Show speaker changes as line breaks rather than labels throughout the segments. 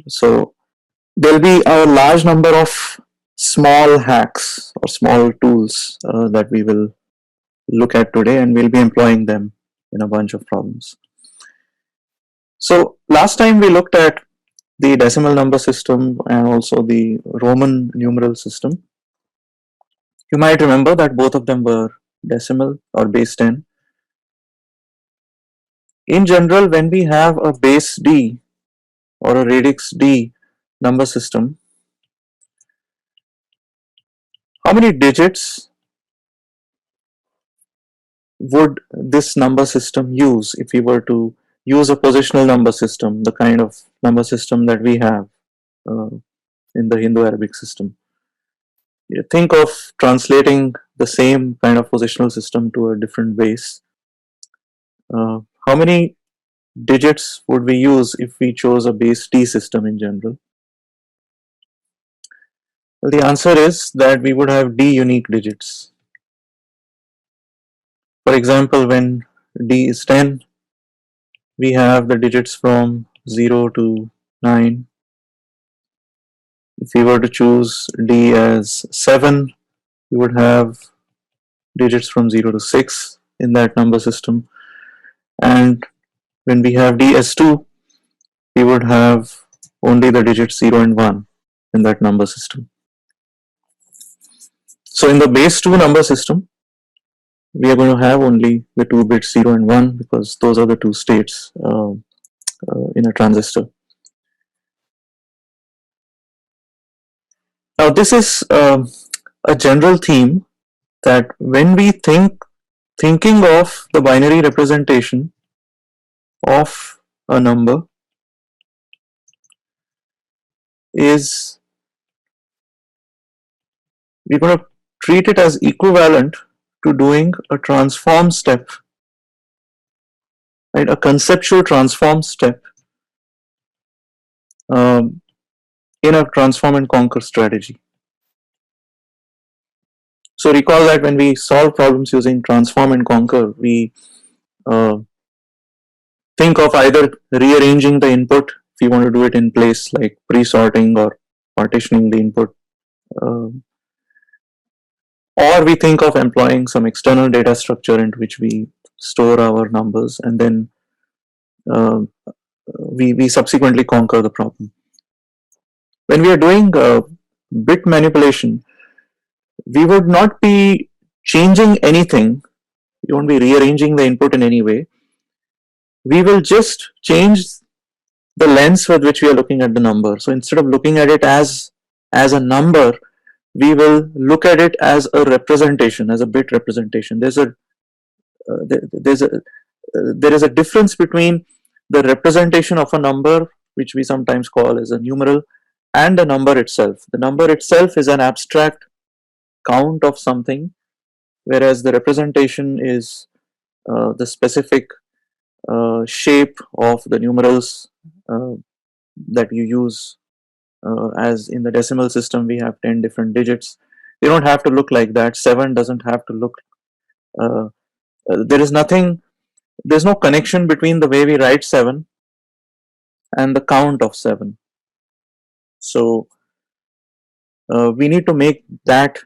So there'll be a large number of small hacks or small tools that we will look at today, and we'll be employing them in a bunch of problems. So last time we looked at the decimal number system and also the Roman numeral system. You might remember that both of them were decimal or base 10. In general, when we have a base D or a radix D number system, how many digits would this number system use if we were to use a positional number system, the kind of number system that we have in the Hindu-Arabic system? You think of translating the same kind of positional system to a different base. How many digits would we use if we chose a base D system in general? Well, the answer is that we would have D unique digits. For example, when D is 10, we have the digits from 0 to 9. If we were to choose D as 7, we would have digits from 0 to 6 in that number system. And when we have D as 2, we would have only the digits 0 and 1 in that number system. So in the base 2 number system, we are going to have only the 2 bits 0 and 1 because those are the two states in a transistor. Now this is a general theme that when we thinking of the binary representation of a number is we're going to treat it as equivalent to doing a transform step, right? A conceptual transform step in a transform and conquer strategy. So recall that when we solve problems using transform and conquer, we think of either rearranging the input if you want to do it in place, like pre-sorting or partitioning the input, or we think of employing some external data structure into which we store our numbers, and then we subsequently conquer the problem. When we are doing bit manipulation, we would not be changing anything. We won't be rearranging the input in any way. We will just change the lens with which we are looking at the number. So instead of looking at it as a number, we will look at it as a representation, as a bit representation. There is a difference between the representation of a number, which we sometimes call as a numeral, and the number itself. The number itself is an abstract count of something, whereas the representation is the specific shape of the numerals that you use. As in the decimal system, we have 10 different digits. They don't have to look like that. 7 doesn't have to look. There's no connection between the way we write 7 and the count of 7. So we need to make that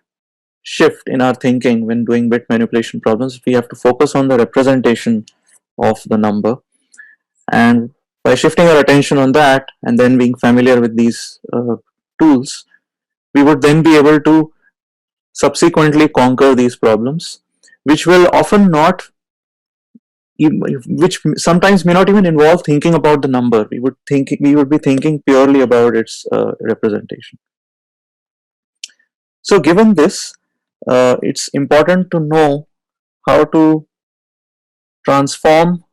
shift in our thinking when doing bit manipulation problems. We have to focus on the representation of the number, and by shifting our attention on that and then being familiar with these tools, we would then be able to subsequently conquer these problems, which will often not, which sometimes may not even involve thinking about the number. We would be thinking purely about its representation. So given this, it's important to know how to transform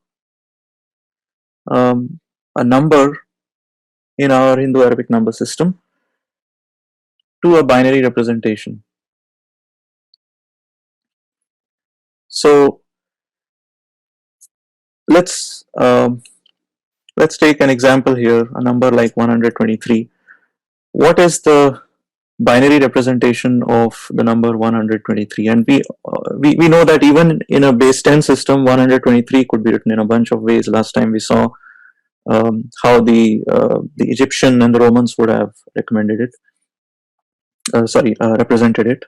a number in our Hindu-Arabic number system to a binary representation. So let's take an example here, a number like 123. What is the binary representation of the number 123? And we know that even in a base 10 system, 123 could be written in a bunch of ways. Last time we saw how the Egyptian and the Romans would have recommended it. Represented it.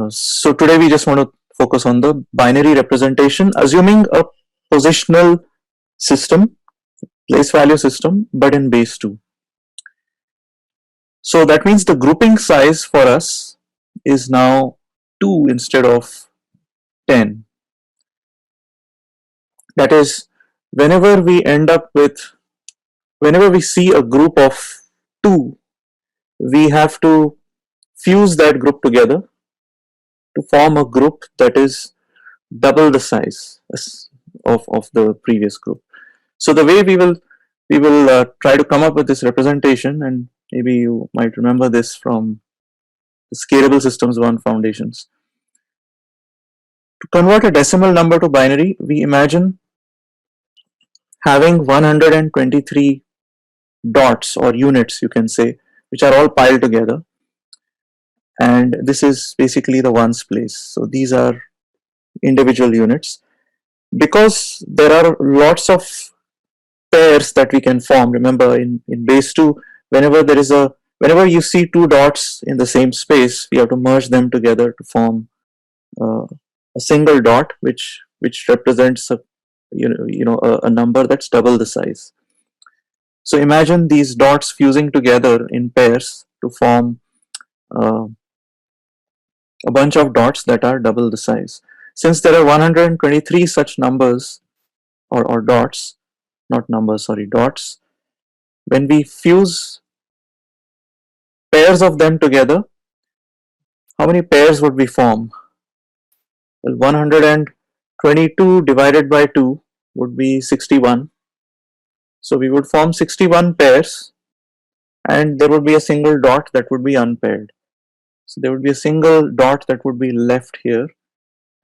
So today we just want to focus on the binary representation, assuming a positional system, place value system, but in base 2. So that means the grouping size for us is now 2 instead of 10. That is, whenever we see a group of 2, we have to fuse that group together to form a group that is double the size of the previous group. So the way we will try to come up with this representation, and maybe you might remember this from the Scalable Systems 1 foundations. To convert a decimal number to binary, we imagine having 123 dots or units, you can say, which are all piled together, and this is basically the ones place. So these are individual units. Because there are lots of pairs that we can form, remember in base 2, whenever you see two dots in the same space, we have to merge them together to form uh, a single dot, which represents a number that's double the size. So imagine these dots fusing together in pairs to form uh, a bunch of dots that are double the size. Since there are 123 such numbers or dots, not numbers, sorry, dots, when we fuse pairs of them together, how many pairs would we form? Well, 122 divided by 2 would be 61. So we would form 61 pairs, and there would be a single dot that would be unpaired. So there would be a single dot that would be left here,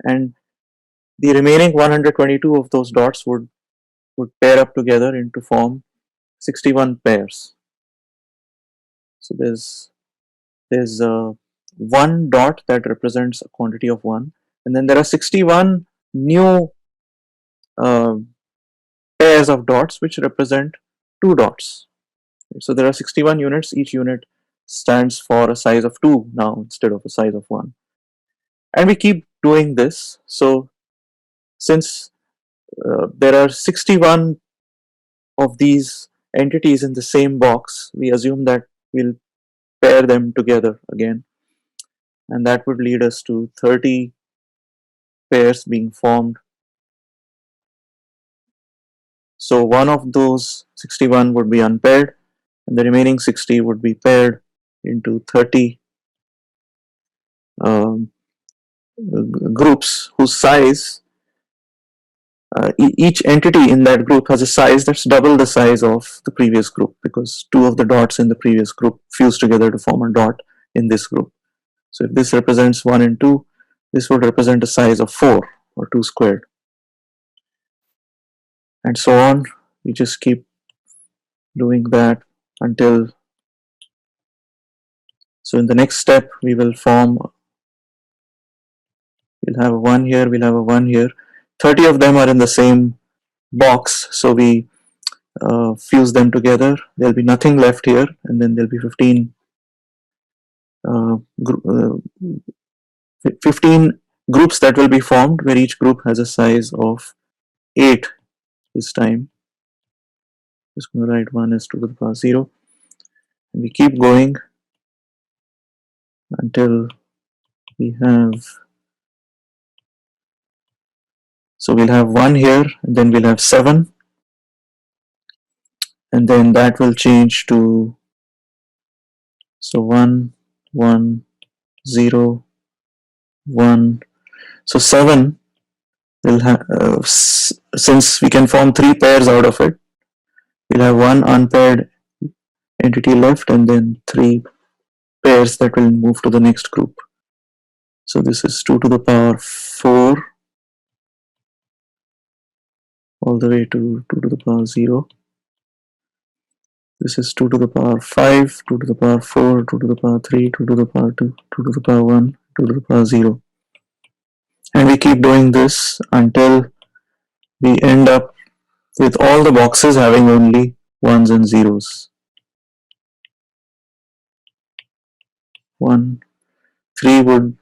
and the remaining 122 of those dots would pair up together into form 61 pairs. So there's one dot that represents a quantity of 1, and then there are 61 new uh, pairs of dots which represent 2 dots. So there are 61 units, each unit stands for a size of 2 now instead of a size of 1. And we keep doing this. So since there are 61 of these entities in the same box, we assume that we'll pair them together again, and that would lead us to 30 pairs being formed. So one of those 61 would be unpaired, and the remaining 60 would be paired into 30 um, groups whose size, each entity in that group has a size that's double the size of the previous group, because two of the dots in the previous group fuse together to form a dot in this group. So if this represents 1 and 2, this would represent a size of 4 or 2 squared, and so on. We just keep doing that until, so in the next step we will form, we'll have a 1 here, we'll have a 1 here, 30 of them are in the same box, so we fuse them together. There'll be nothing left here, and then there'll be 15 groups that will be formed, where each group has a size of 8 this time. Just going to write 1 as 2 to the power 0, and we keep going until we have, so we'll have 1 here, and then we'll have 7, and then that will change to, so 1 1 0 1, so 7 will have, since we can form 3 pairs out of it, we'll have 1 unpaired entity left, and then 3 pairs that will move to the next group. So this is 2 to the power 4 all the way to 2 to the power 0. This is 2 to the power 5, 2 to the power 4, 2 to the power 3, 2 to the power 2, 2 to the power 1, 2 to the power 0. And we keep doing this until we end up with all the boxes having only ones and zeros. 1, 3 would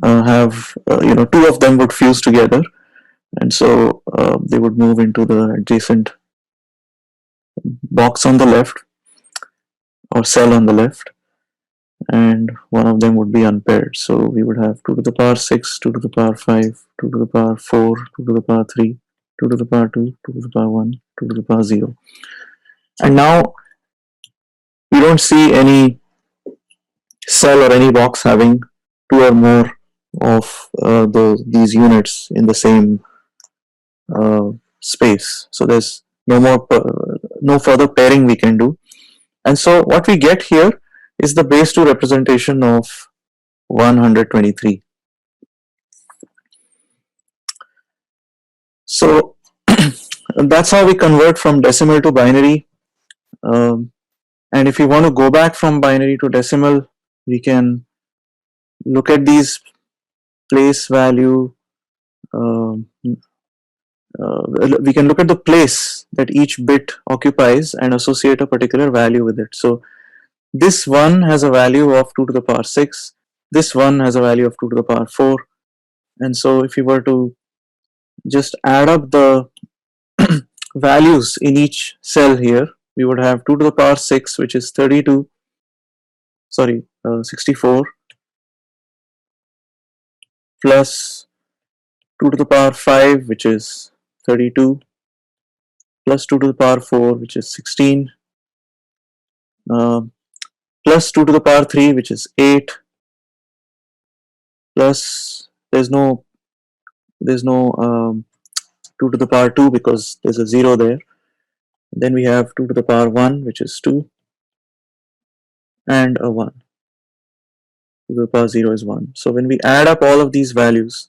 have, two of them would fuse together, and so they would move into the adjacent box on the left or cell on the left, and one of them would be unpaired. So we would have 2 to the power 6, 2 to the power 5, 2 to the power 4, 2 to the power 3, 2 to the power 2, 2 to the power 1, 2 to the power 0. And now we don't see any cell or any box having two or more of these units in the same space. So there's no further pairing we can do. And so what we get here is the base 2 representation of 123. So that's how we convert from decimal to binary. And if we want to go back from binary to decimal, we can look at these place value. We can look at the place that each bit occupies and associate a particular value with it. So this one has a value of 2 to the power 6. This one has a value of 2 to the power 4. And so if you were to just add up the values in each cell here, we would have 2 to the power 6, which is 64, plus 2 to the power 5, which is 32, plus 2 to the power 4, which is 16, plus 2 to the power 3, which is 8, plus there's no 2 to the power 2 because there's a 0 there. Then we have 2 to the power 1, which is 2, and a 1. 2 to the power 0 is 1. So when we add up all of these values,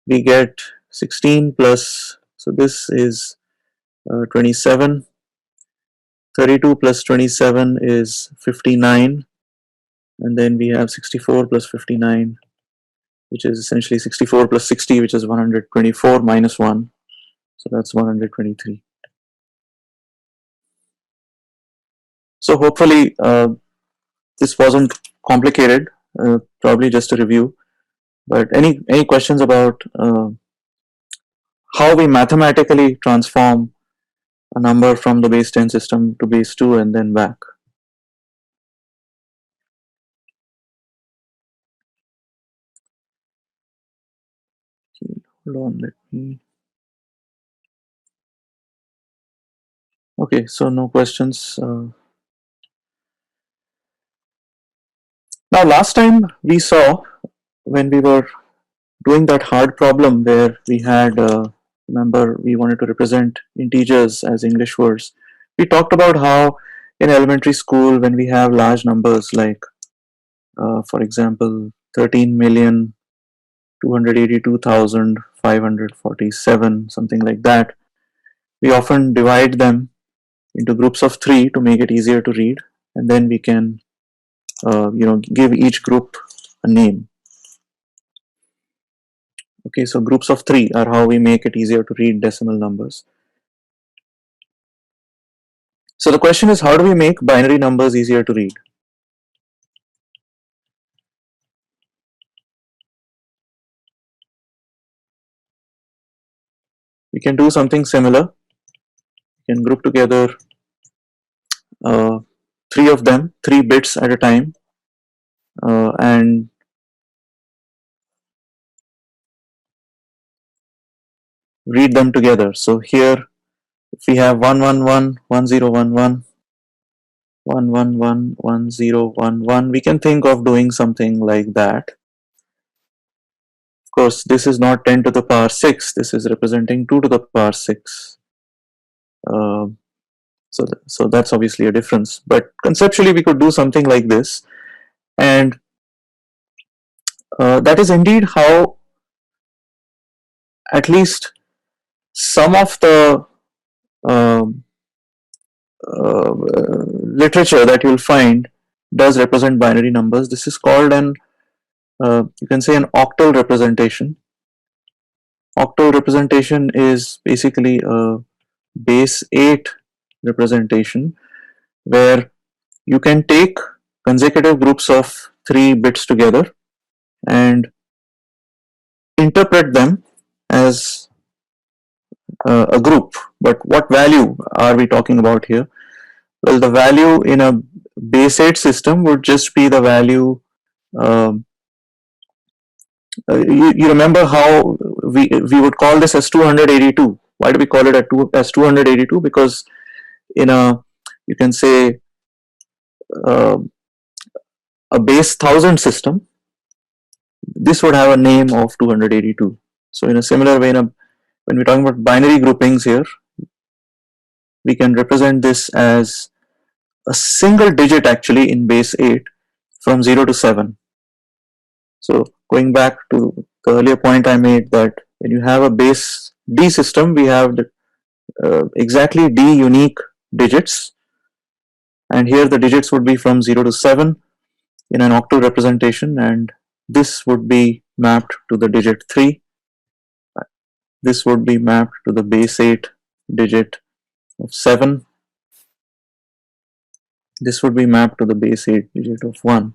we get 16 plus, so this is 27, 32 plus 27 is 59, and then we have 64 plus 59, which is essentially 64 plus 60, which is 124 minus 1, so that's 123. So hopefully this wasn't complicated, probably just a review, but any questions about how we mathematically transform a number from the base 10 system to base 2 and then back? Hold on, let me. Okay, so no questions. Now last time we saw, when we were doing that hard problem where we had, remember, we wanted to represent integers as English words, we talked about how in elementary school when we have large numbers like for example 13,282,547, something like that, we often divide them into groups of 3 to make it easier to read, and then we can give each group a name. Okay, so groups of 3 are how we make it easier to read decimal numbers. So the question is, how do we make binary numbers easier to read? We can do something similar. We can group together 3 of them, 3 bits at a time, and read them together. So here, if we have 111, 1011, 111, 1011, we can think of doing something like that. Of course, this is not 10 to the power 6, this is representing 2 to the power 6. So that's obviously a difference, but conceptually we could do something like this, and that is indeed how at least some of the literature that you'll find does represent binary numbers. This is called an you can say an octal representation. octal representation is basically a base 8 representation where you can take consecutive groups of 3 bits together and interpret them as a group. But what value are we talking about here? Well, the value in a base 8 system would just be the value. um, you remember how we would call this as 282. Why do we call it as 282? Because in a, you can say, uh, a base 1000 system, this would have a name of 282. So in a similar way, when we're talking about binary groupings here, we can represent this as a single digit actually in base 8 from 0 to 7. So going back to the earlier point I made, that when you have a base D system, we have exactly D unique digits, and here the digits would be from 0 to 7 in an octal representation, and this would be mapped to the digit 3. This would be mapped to the base 8 digit of 7. This would be mapped to the base 8 digit of 1.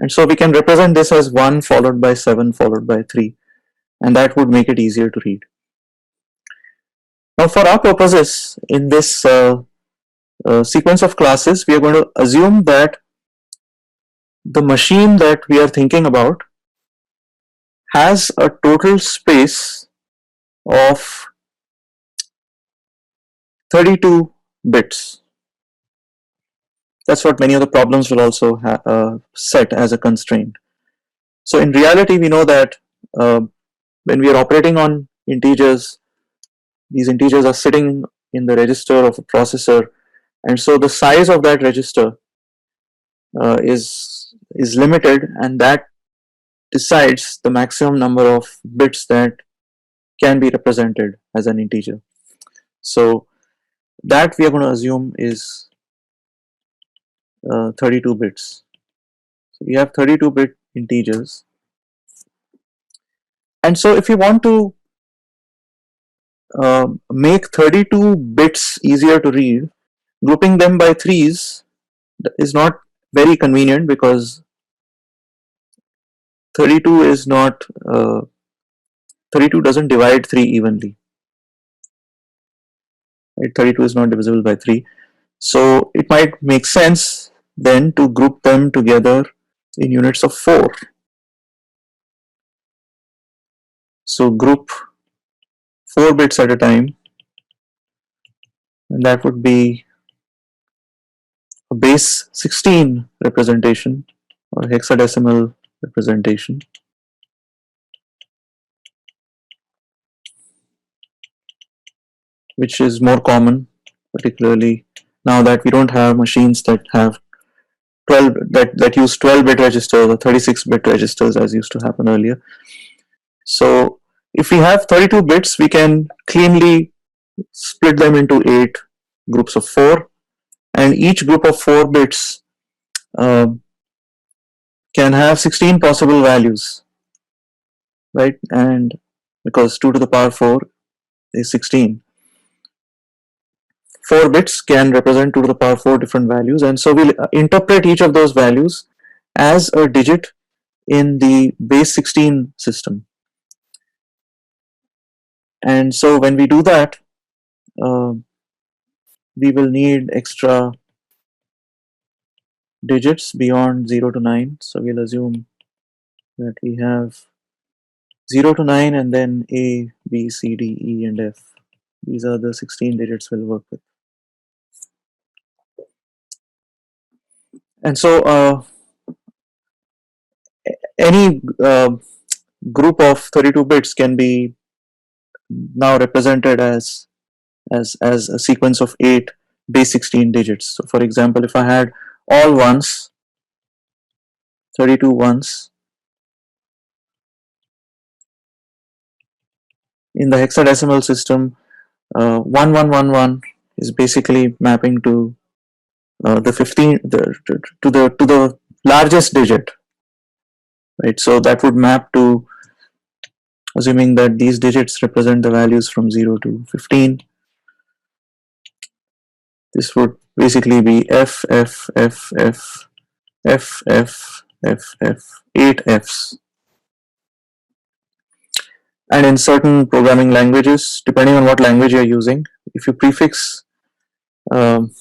And so we can represent this as 1 followed by 7 followed by 3, and that would make it easier to read. Now for our purposes in this sequence of classes, we are going to assume that the machine that we are thinking about has a total space of 32 bits. That's what many of the problems will also set as a constraint. So in reality, we know that when we are operating on integers, these integers are sitting in the register of a processor, and so the size of that register is limited, and that decides the maximum number of bits that can be represented as an integer. So that we are going to assume is 32 bits. So we have 32-bit integers, and so if you want to make 32 bits easier to read, grouping them by threes is not very convenient, because 32 is not 32 doesn't divide 3 evenly, right? 32 is not divisible by 3. So it might make sense then to group them together in units of 4. So group 4 bits at a time, and that would be a base 16 representation or hexadecimal representation. Which is more common, particularly now that we don't have machines that have 12 that use 12-bit registers or 36-bit registers as used to happen earlier. So if we have 32 bits, we can cleanly split them into 8 groups of 4, and each group of 4 bits can have 16 possible values, right? And because 2 to the power 4 is 16, 4 bits can represent 2 to the power 4 different values, and so we'll interpret each of those values as a digit in the base 16 system. And so when we do that, we will need extra digits beyond 0 to 9. So we'll assume that we have 0 to 9 and then A, B, C, D, E, and F. These are the 16 digits we'll work with. And so any group of 32 bits can be now represented as a sequence of 8 base 16 digits. So for example, if I had all ones, 32 ones, in the hexadecimal system, 1111 is basically mapping to the 15 to the largest digit, right? So that would map to assuming that these digits represent the values from 0 to 15. This would basically be F, F, F, F, F, F, F, F, 8 Fs. And in certain programming languages, depending on what language you're using, if you prefix um,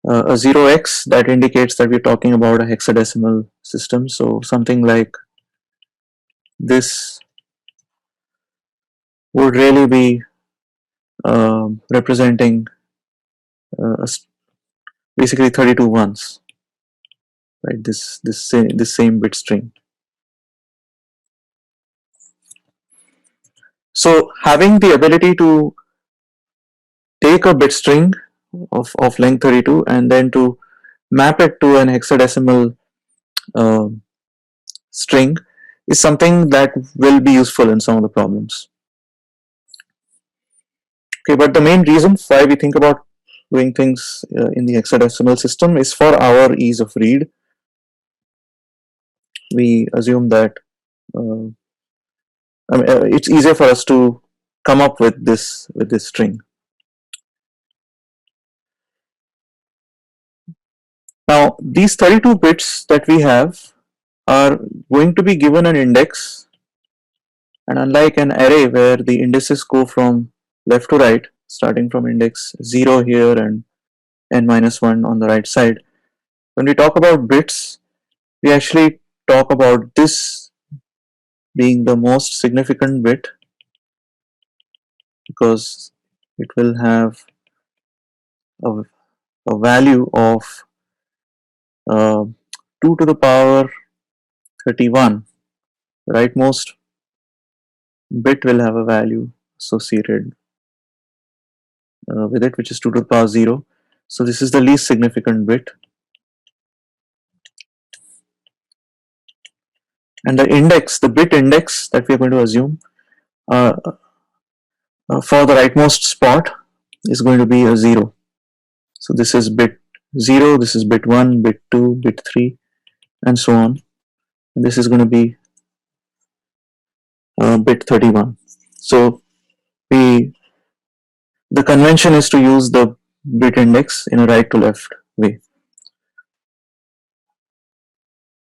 a 0x, that indicates that we're talking about a hexadecimal system. So something like this would really be representing basically 32 ones, right? This same bit string. So having the ability to take a bit string of length 32 and then to map it to an hexadecimal uh, string is something that will be useful in some of the problems. Okay, but the main reason why we think about doing things in the hexadecimal system is for our ease of read. We assume that uh, it's easier for us to come up with this string. Now, these 32 bits that we have are going to be given an index, and unlike an array where the indices go from left to right, starting from index 0 here and n minus 1 on the right side, when we talk about bits, we actually talk about this being the most significant bit because it will have a, a value of uh, 2 to the power 31. The rightmost bit will have a value associated with it, which is 2 to the power 0. So this is the least significant bit. And the index, the bit index that we are going to assume uh, for the rightmost spot is going to be a 0. So this is bit 0, this is bit 1, bit 2, bit 3, and so on. And this is going to be bit 31. So the convention is to use the bit index in a right to left way.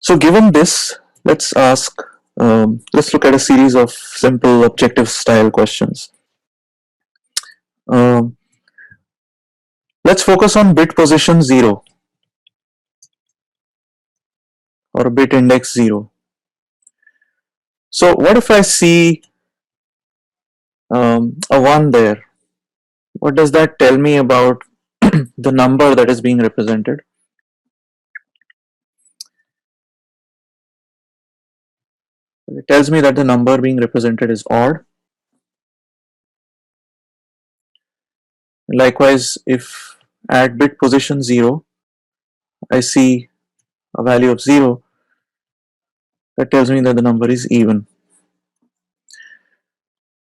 So given this, let's look at a series of simple objective style questions. Um, let's focus on bit position 0 or bit index 0. So what if I see a 1 there? What does that tell me about the number that is being represented? It tells me that the number being represented is odd. Likewise, if at bit position 0 I see a value of 0, that tells me that the number is even.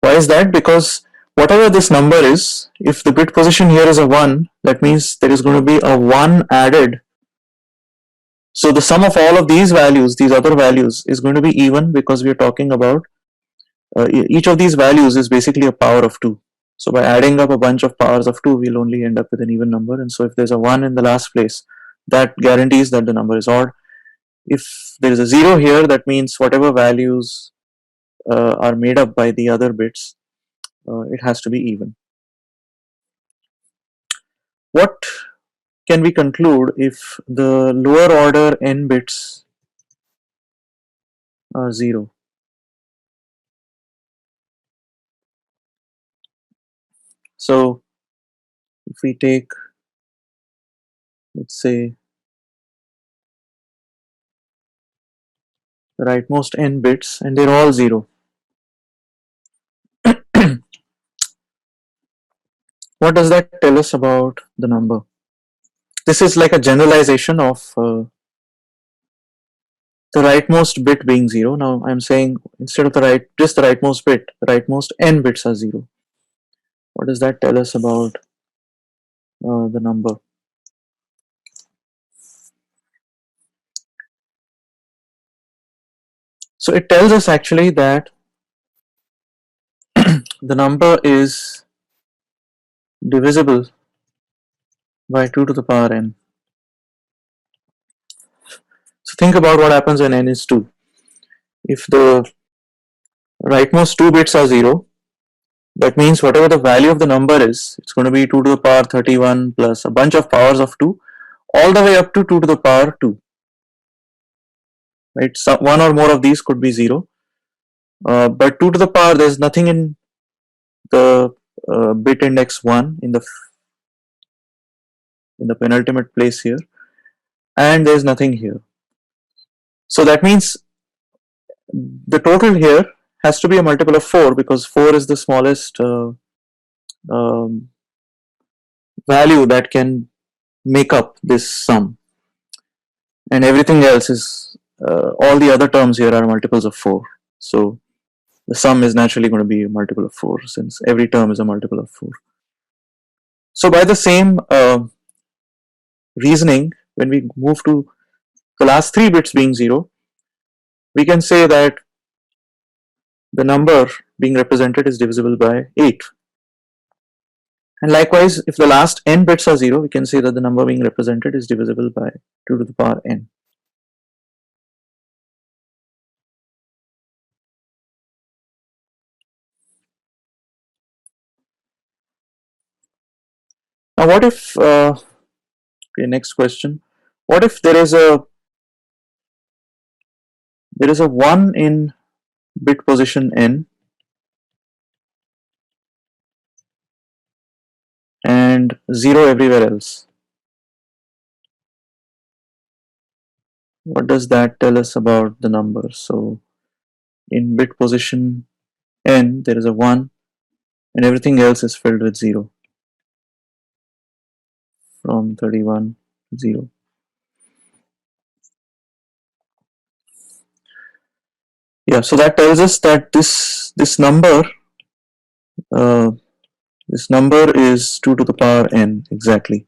Why is that? Because whatever this number is, if the bit position here is a 1, that means there is going to be a 1 added. So the sum of all of these values, these other values, is going to be even because we are talking about each of these values is basically a power of 2. So by adding up a bunch of powers of 2, we'll only end up with an even number. And so if there's a 1 in the last place, that guarantees that the number is odd. If there is a 0 here, that means whatever values are made up by the other bits, it has to be even. What can we conclude if the lower order n bits are 0? So if we take, let's say, the rightmost n bits and they're all 0, what does that tell us about the number? This is like a generalization of the rightmost bit being 0. Now I'm saying instead of just the rightmost bit, the rightmost n bits are 0. What does that tell us about the number? So it tells us actually that the number is divisible by 2 to the power n. So think about what happens when n is 2. If the rightmost 2 bits are 0, that means whatever the value of the number is, it's going to be 2 to the power 31 plus a bunch of powers of 2, all the way up to 2 to the power 2. Right? So one or more of these could be 0. But 2 to the power, there's nothing in the bit index 1 in the penultimate place here, and there's nothing here. So that means the total here has to be a multiple of 4, because 4 is the smallest value that can make up this sum, and everything else is all the other terms here are multiples of 4. So the sum is naturally going to be a multiple of 4, since every term is a multiple of 4. So by the same reasoning, when we move to the last 3 bits being 0, we can say that the number being represented is divisible by 8. And likewise, if the last n bits are 0, we can say that the number being represented is divisible by 2 to the power n. Now what if, okay, next question, what if there is a 1 in bit position n and 0 everywhere else? What does that tell us about the number? So in bit position n there is a 1 and everything else is filled with 0 from 31 to 0. Yeah, so that tells us that this number is 2 to the power n exactly.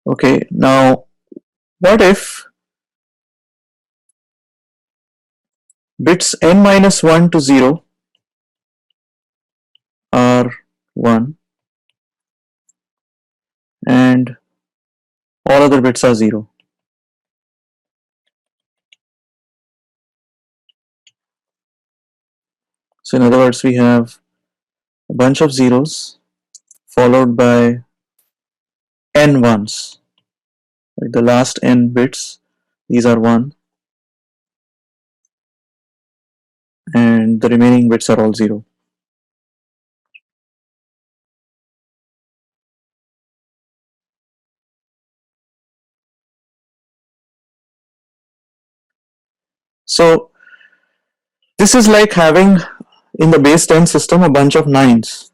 Okay, now what if bits n minus 1 to 0 are 1 and all other bits are 0? So in other words, we have a bunch of zeros followed by n ones. Like the last n bits, these are 1 and the remaining bits are all 0. So this is like having in the base 10 system a bunch of 9s,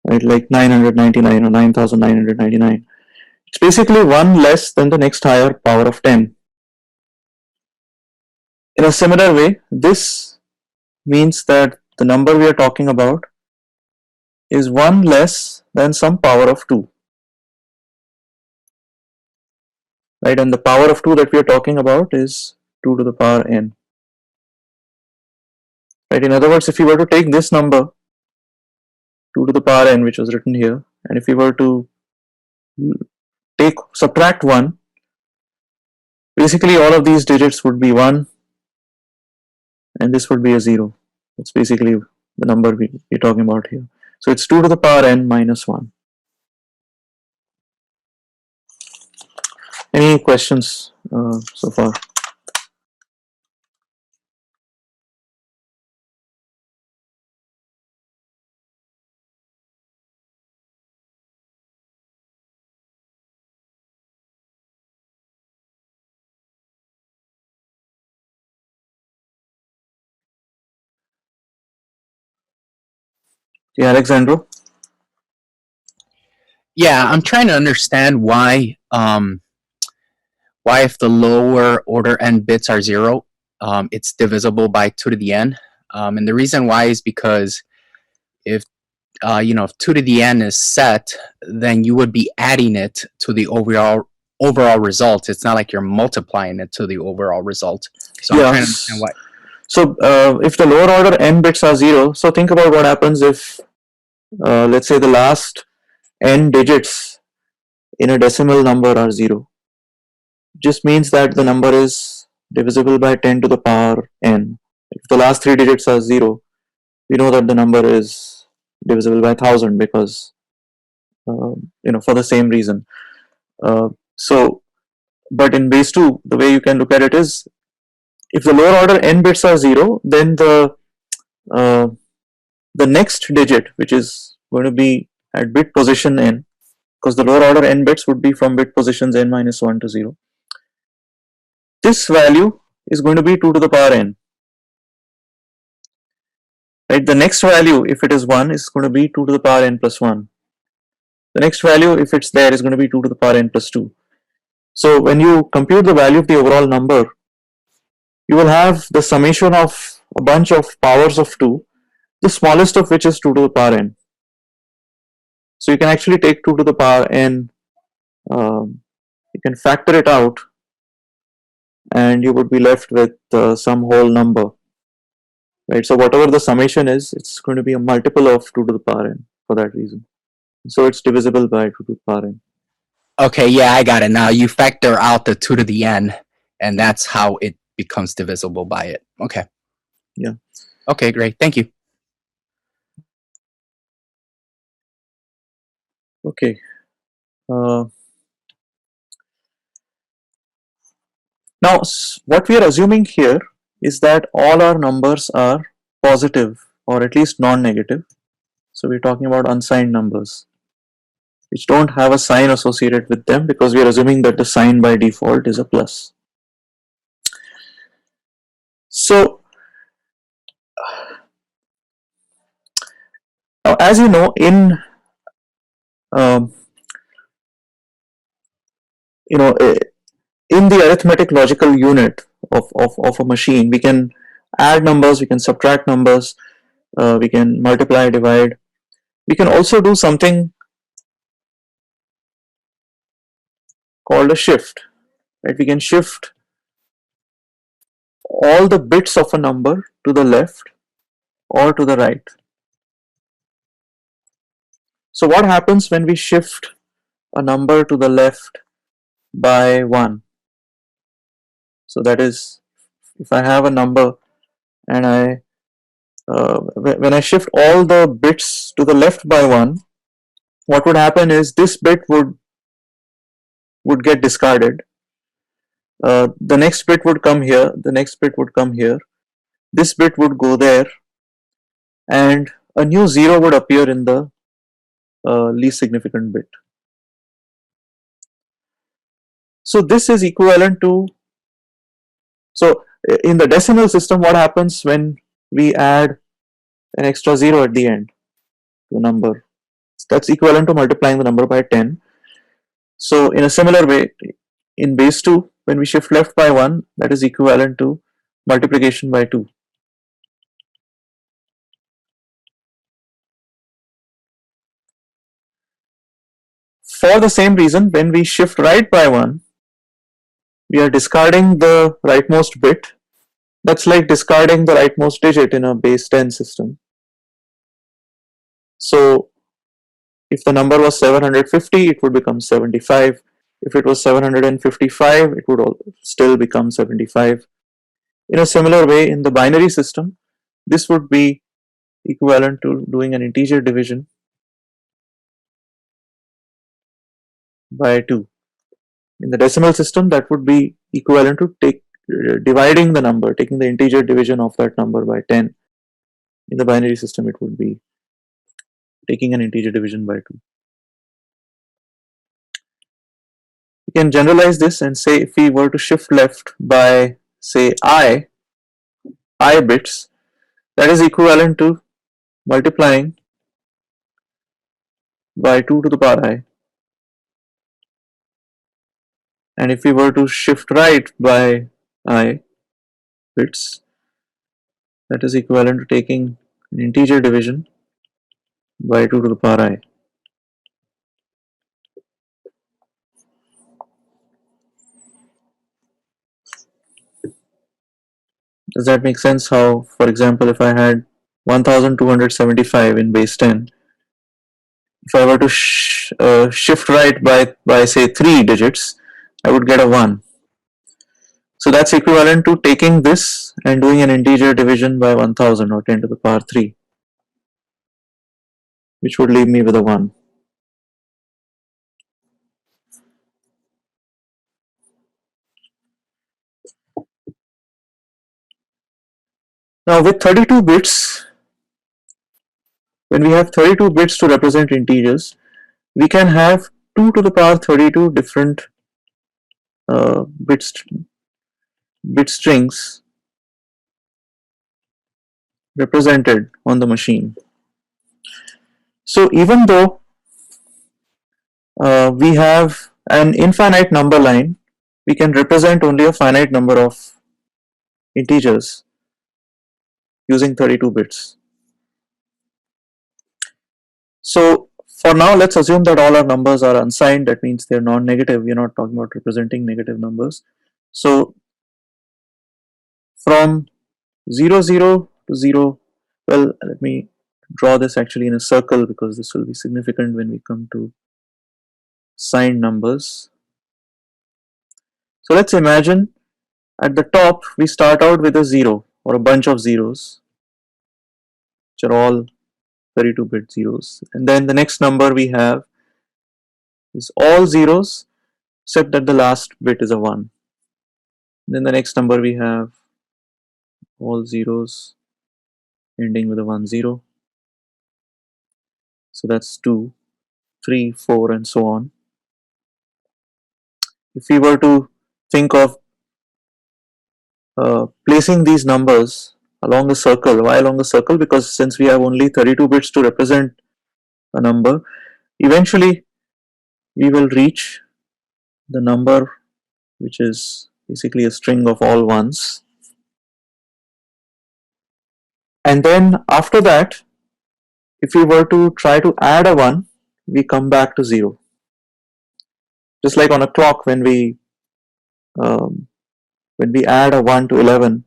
right, like 999 or 9999. It's basically 1 less than the next higher power of 10. In a similar way, this means that the number we are talking about is 1 less than some power of 2. Right, and the power of 2 that we are talking about is 2 to the power n. Right, in other words, if you were to take this number 2 to the power n, which was written here, and if you were to subtract 1, basically all of these digits would be 1 and this would be a 0. That's basically the number we're talking about here. So it's 2 to the power n minus 1. Any questions so far? Yeah, Alexandro?
Yeah, I'm trying to understand why if the lower order n bits are 0, it's divisible by 2 to the n. And the reason why is because if if 2 to the n is set, then you would be adding it to the overall overall result. It's not like you're multiplying it to the overall result. So I'm trying to understand why.
So if the lower order n bits are 0, so think about what happens if, let's say, the last n digits in a decimal number are 0. Just means that the number is divisible by 10 to the power n. If the last 3 digits are 0, we know that the number is divisible by 1000 because, for the same reason. But in base 2, the way you can look at it is, if the lower order n bits are 0, then uh, the next digit, which is going to be at bit position n, because the lower order n bits would be from bit positions n minus 1 to 0, this value is going to be 2 to the power n. Right? The next value, if it is 1, is going to be 2 to the power n plus 1. The next value, if it's there, is going to be 2 to the power n plus 2. So when you compute the value of the overall number, you will have the summation of a bunch of powers of 2, the smallest of which is 2 to the power n. So you can actually take 2 to the power n, you can factor it out, and you would be left with some whole number. Right? So whatever the summation is, it's going to be a multiple of 2 to the power n for that reason. So it's divisible by 2 to the power n.
Okay, yeah, I got it now. You factor out the 2 to the n, and that's how it becomes divisible by it. Okay.
Yeah.
Okay, great. Thank you.
Okay. Now, what we are assuming here is that all our numbers are positive or at least non-negative. So we're talking about unsigned numbers which don't have a sign associated with them, because we are assuming that the sign by default is a plus. So now, as you know, in in the arithmetic logical unit of a machine, we can add numbers, we can subtract numbers, we can multiply, divide. We can also do something called a shift. Right? We can shift all the bits of a number to the left or to the right. So what happens when we shift a number to the left by 1? So that is, if I have a number and when I shift all the bits to the left by 1, what would happen is this bit would get discarded. The next bit would come here, the next bit would come here, this bit would go there, and a new 0 would appear in the least significant bit. So this is equivalent to, so in the decimal system, what happens when we add an extra 0 at the end to a number? That's equivalent to multiplying the number by 10. So in a similar way, in base 2, when we shift left by 1, that is equivalent to multiplication by 2. For the same reason, when we shift right by 1, we are discarding the rightmost bit. That's like discarding the rightmost digit in a base 10 system. So if the number was 750, it would become 75. If it was 755, it would still become 75. In a similar way, in the binary system, this would be equivalent to doing an integer division by 2. In the decimal system, that would be equivalent to dividing the number, taking the integer division of that number by 10. In the binary system, it would be taking an integer division by 2. We can generalize this and say, if we were to shift left by, say, I bits, that is equivalent to multiplying by 2 to the power I. And if we were to shift right by I bits, that is equivalent to taking an integer division by 2 to the power I. Does that make sense? How, for example, if I had 1275 in base 10, if I were to shift right by say 3 digits, I would get a 1. So that's equivalent to taking this and doing an integer division by 1000 or 10 to the power 3, which would leave me with a 1. Now with 32 bits, when we have 32 bits to represent integers, we can have 2 to the power 32 different uh, bit, bit strings represented on the machine. So even though we have an infinite number line, we can represent only a finite number of integers using 32 bits. So for now, let's assume that all our numbers are unsigned. That means they're non-negative. We're not talking about representing negative numbers. So from 0 to 0, well, let me draw this actually in a circle because this will be significant when we come to signed numbers. So let's imagine at the top we start out with a 0 or a bunch of zeros, which are all 32-bit zeros, and then the next number we have is all zeros except that the last bit is a 1. Then the next number we have all zeros ending with a 1 0. So that's 2, 3, 4, and so on. If we were to think of placing these numbers along the circle, why along the circle? Because since we have only 32 bits to represent a number, eventually we will reach the number which is basically a string of all ones. And then after that, if we were to try to add a 1, we come back to 0. Just like on a clock um, when we add a 1 to 11,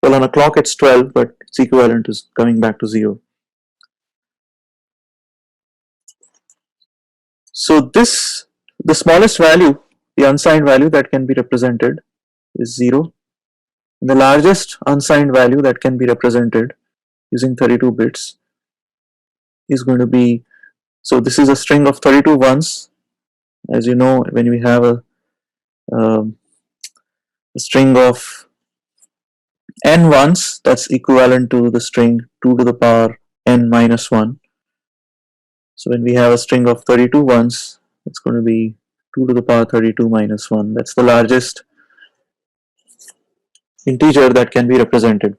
well, on a clock it's 12, but it's equivalent to coming back to 0. So this, the smallest value, the unsigned value that can be represented is 0. And the largest unsigned value that can be represented using 32 bits is going to be, so this is a string of 32 ones. As you know, when we have um, a string of n ones, that's equivalent to the string 2 to the power n minus 1. So when we have a string of 32 ones, it's going to be 2 to the power 32 minus 1. That's the largest integer that can be represented.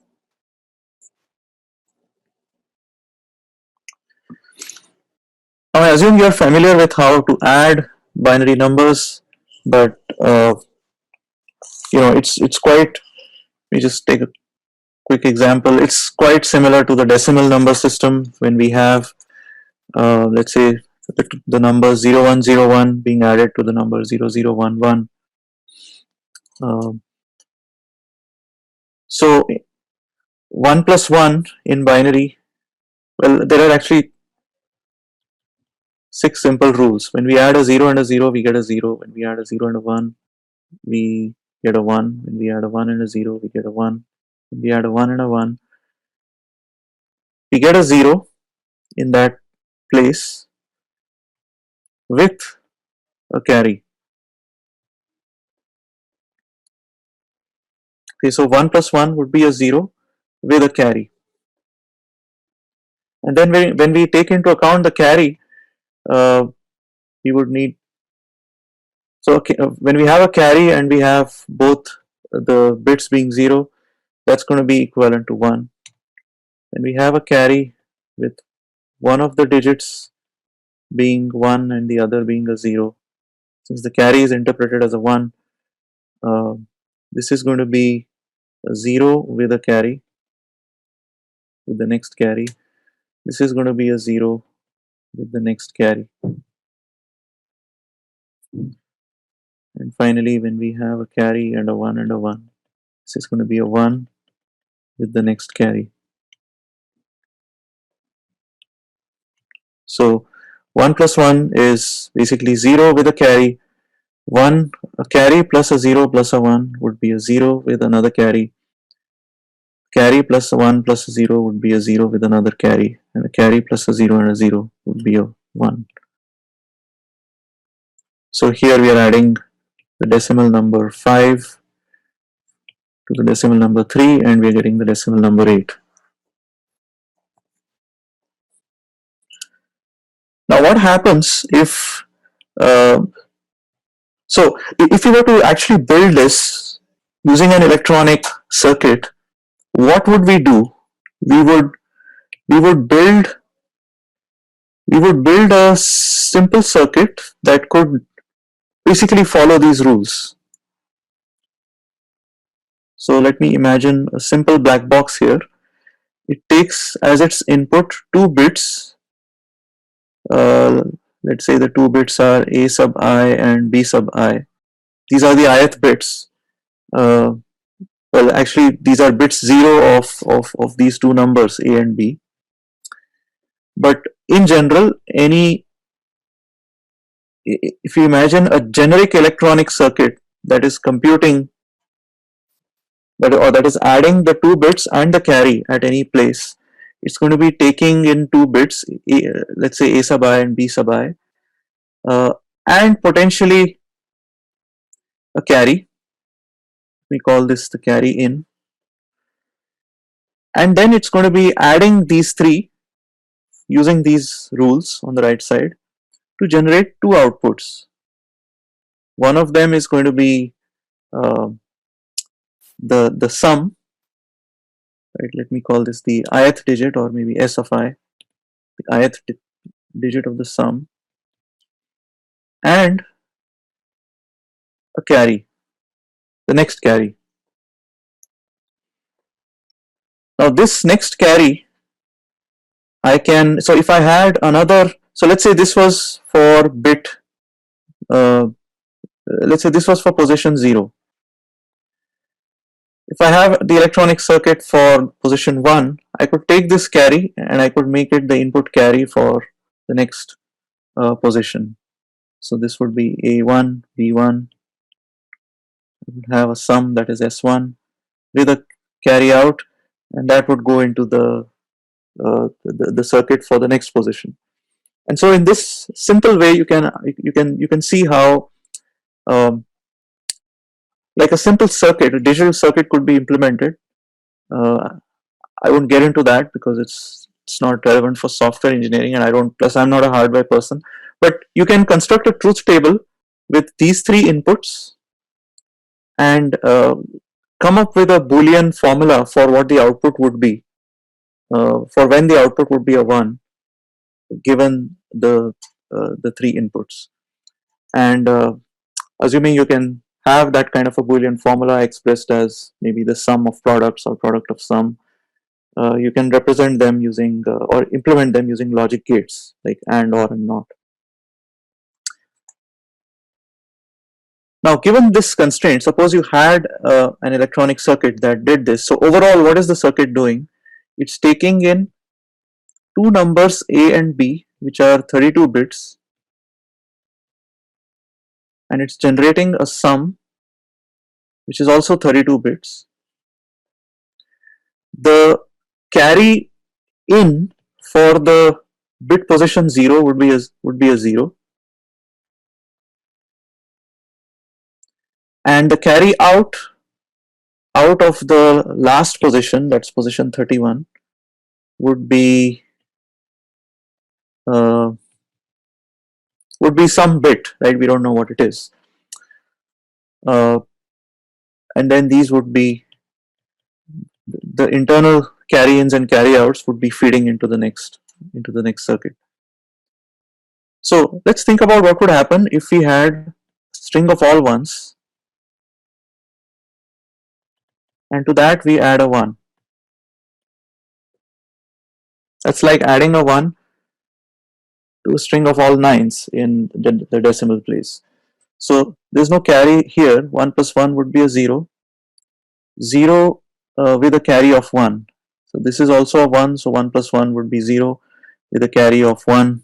Now I assume you are familiar with how to add binary numbers, but it's quite. Let me just take a quick example. It's quite similar to the decimal number system when we have, let's say, the number 0101 being added to the number 0011. So 1 plus 1 in binary, well, there are actually 6 simple rules. When we add a 0 and a 0, we get a 0. When we add a 0 and a 1, we get a 1. When we add a 1 and a 0, we get a 1. When we add a 1 and a 1, we get a 0 in that place with a carry. Okay, so 1 plus 1 would be a 0 with a carry. And then when we take into account the carry, we would need, so okay, when we have a carry and we have both the bits being 0, that's going to be equivalent to 1. When we have a carry with one of the digits being 1 and the other being a 0, since the carry is interpreted as a 1, uh, this is going to be a 0 with a carry with the next carry. This is going to be a 0 with the next carry. And finally, when we have a carry and a 1 and a 1, this is going to be a 1 with the next carry. So 1 plus 1 is basically 0 with a carry. 1, a carry plus a 0 plus a 1 would be a 0 with another carry. Carry plus a 1 plus a 0 would be a 0 with another carry. And a carry plus a 0 and a 0 would be a 1. So here we are adding the decimal number 5 to the decimal number 3, and we are getting the decimal number 8. Now what happens if so if you were to actually build this using an electronic circuit, what would we do? We would build a simple circuit that could basically follow these rules. So let me imagine a simple black box here. It takes as its input 2 bits. Let's say the 2 bits are A sub I and B sub I. These are the ith bits. Well, actually, these are bits 0 of these two numbers, A and B. But in general, if you imagine a generic electronic circuit that is computing that is adding the 2 bits and the carry at any place, it's going to be taking in 2 bits, let's say A sub I and B sub I, and potentially a carry. We call this the carry in, and then it's going to be adding these 3 using these rules on the right side to generate 2 outputs. One of them is going to be uh, the sum, right? Let me call this the ith digit, or maybe S of I, the ith digit of the sum, and a carry, the next carry. Now this next carry, I can, so if I had another, so let's say this was for bit, let's say this was for position 0. If I have the electronic circuit for position 1, I could take this carry and I could make it the input carry for the next position. So this would be A1, B1, I would have a sum that is S1 with a carry out, and that would go into the circuit for the next position. And so in this simple way, you can see how like a simple circuit, a digital circuit could be implemented. I won't get into that because it's not relevant for software engineering, and I'm not a hardware person. But you can construct a truth table with these 3 inputs and come up with a Boolean formula for what the output would be, for when the output would be a 1, given the 3 inputs. And assuming you can have that kind of a Boolean formula expressed as maybe the sum of products or product of sum, you can represent them using or implement them using logic gates like AND, OR, and NOT. Now, given this constraint, suppose you had an electronic circuit that did this. So overall, what is the circuit doing? It's taking in 2 numbers A and B, which are 32 bits, and it's generating a sum which is also 32 bits. The carry in for the bit position 0 would be a 0, and the carry out of the last position, that's position 31, would be some bit, right? We don't know what it is, and then these would be the internal carry ins and carry outs would be feeding into the next circuit. So let's think about what would happen if we had a string of all ones, and to that we add a 1. That's like adding a 1 to a string of all 9s in the decimal place. So there's no carry here. 1 plus 1 would be a 0. 0 with a carry of 1. So this is also a 1, so 1 plus 1 would be 0 with a carry of 1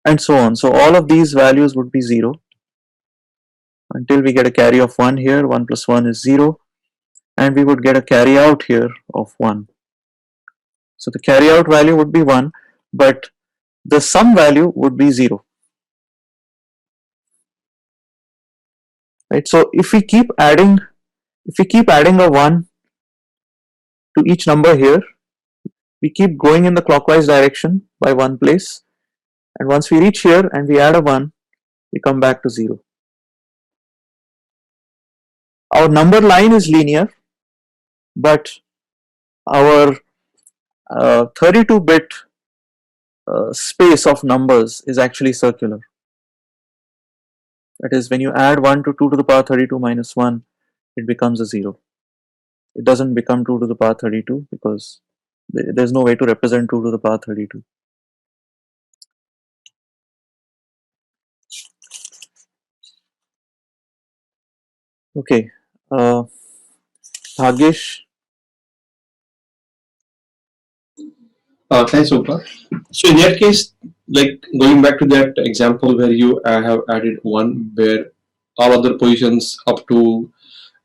and so on. So all of these values would be 0 until we get a carry of 1 here. 1 plus 1 is 0 and we would get a carry out here of 1. So the carry out value would be 1, but the sum value would be 0. Right? So if we keep adding a 1 to each number here, we keep going in the clockwise direction by one place, and once we reach here and we add a 1, we come back to 0. Our number line is linear, but our 32-bit space of numbers is actually circular. That is, when you add 1 to 2 to the power 32 minus 1, it becomes a 0. It doesn't become 2 to the power 32 because there's no way to represent 2 to the power 32. Okay, Bhagesh.
Thanks, Omkar. So in that case, like going back to that example where you have added 1, where all other positions up to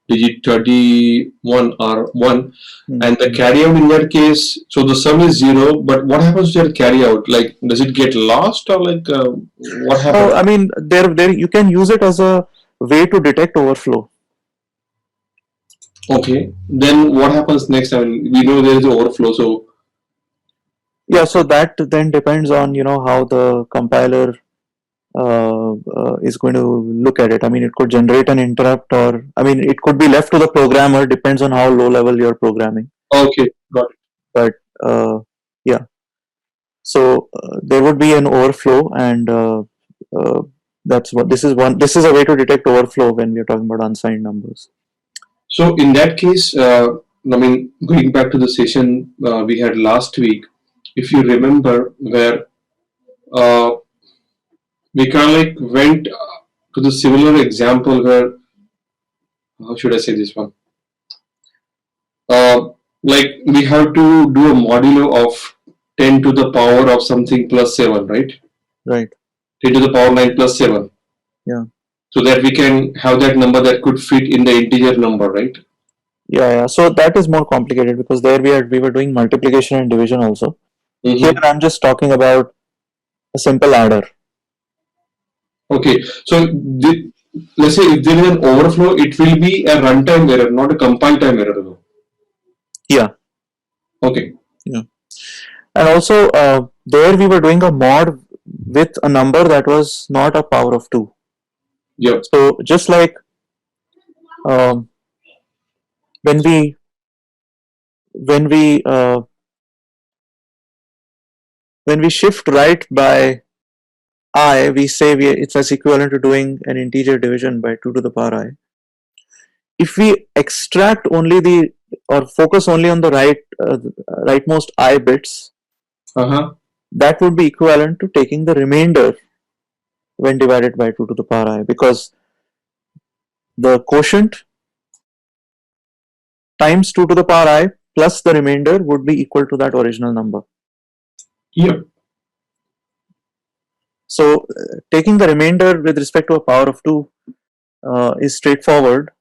digit 31 are 1, and the carry out in that case, so the sum is 0, but what happens to that carry out? Like, does it get lost, or like what happens?
I mean, there you can use it as a way to detect overflow.
Okay, then what happens next? I mean, we know there is an overflow, so
Yeah, so that then depends on how the compiler is going to look at it. I mean, it could generate an interrupt, or I mean, it could be left to the programmer. Depends on how low level you're programming.
okay, got it.
But yeah, so there would be an overflow, and that's what this is. This is a way to detect overflow when we're talking about unsigned numbers.
So in that case, I mean, going back to the session we had last week, if you remember, where uh, we kind of like went to the similar example where, how should I say this one? Like we have to do a modulo of 10 to the power of something plus 7, right?
Right.
10 to the power 9 plus 7.
Yeah.
So that we can have that number that could fit in the integer number, right?
Yeah. So that is more complicated because there we were doing multiplication and division also. Here I'm just talking about a simple adder.
Okay, so let's say if there is an overflow, it will be a runtime error, not a compile time error, though.
Yeah.
Okay.
Yeah. And also there we were doing a mod with a number that was not a power of 2.
Yeah.
So just like um, when we shift right by I, we say it's as equivalent to doing an integer division by 2 to the power I. If we extract only or focus only on the rightmost I bits, that would be equivalent to taking the remainder when divided by 2 to the power I, because the quotient times 2 to the power I plus the remainder would be equal to that original number.
Yeah.
So taking the remainder with respect to a power of 2 is straightforward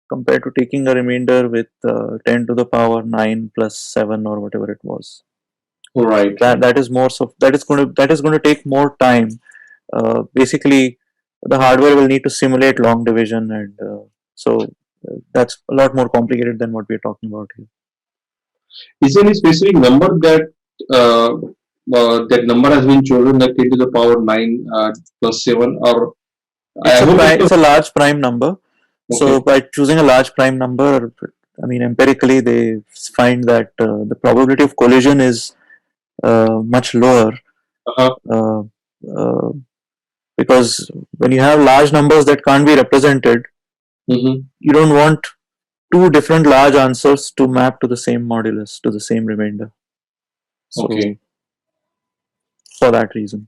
compared to taking a remainder with 10 to the power 9 plus 7 or whatever it was.
Right.
That is going to take more time. Basically, the hardware will need to simulate long division, and so that's a lot more complicated than what we're talking about here.
Is there any specific number that that number has been chosen, like 10 to the power 9 plus 7, or
It's a large prime number. Okay. So by choosing a large prime number, I mean empirically they find that the probability of collision is much lower. Because when you have large numbers that can't be represented, you don't want two different large answers to map to the same modulus, to the same remainder. So,
okay.
For that reason.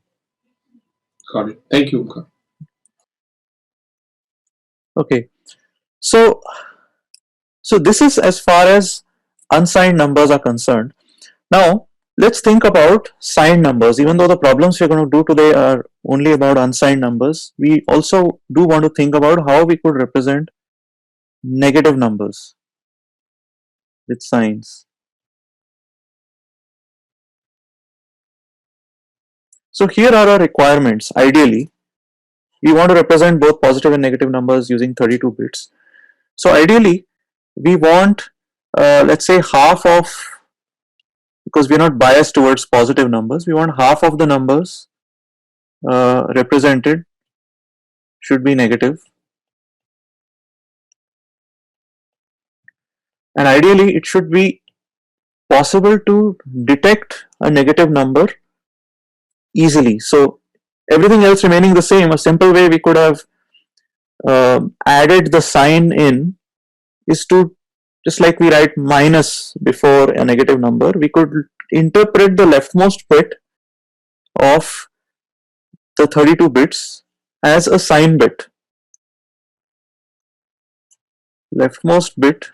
Got it. Thank you.
Okay. So this is as far as unsigned numbers are concerned. Now, let's think about signed numbers. Even though the problems we're going to do today are only about unsigned numbers, we also do want to think about how we could represent negative numbers with signs. So here are our requirements. Ideally, we want to represent both positive and negative numbers using 32 bits. So ideally, we want, let's say, half of, because we're not biased towards positive numbers, we want half of the numbers represented should be negative. And ideally, it should be possible to detect a negative number easily. So everything else remaining the same, a simple way we could have added the sign in is to, just like we write minus before a negative number, we could interpret the leftmost bit of the 32 bits as a sign bit. Leftmost bit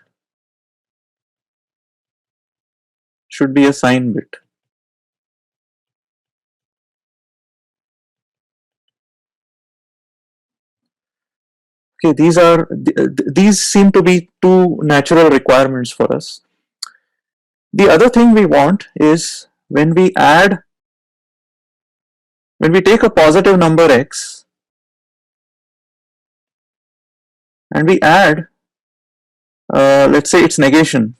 should be a sign bit. Okay, these seem to be two natural requirements for us. The other thing we want is when we take a positive number x and we add, let's say, its negation,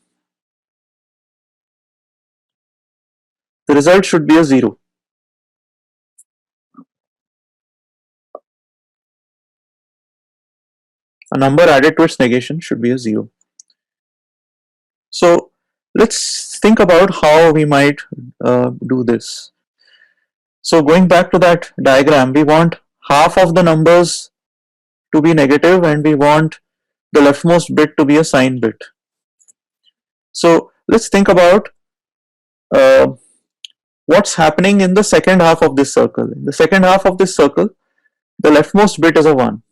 the result should be a 0. A number added to its negation should be a 0. So let's think about how we might do this. So going back to that diagram, we want half of the numbers to be negative and we want the leftmost bit to be a sign bit. So let's think about what's happening in the second half of this circle. In the second half of this circle, the leftmost bit is a 1.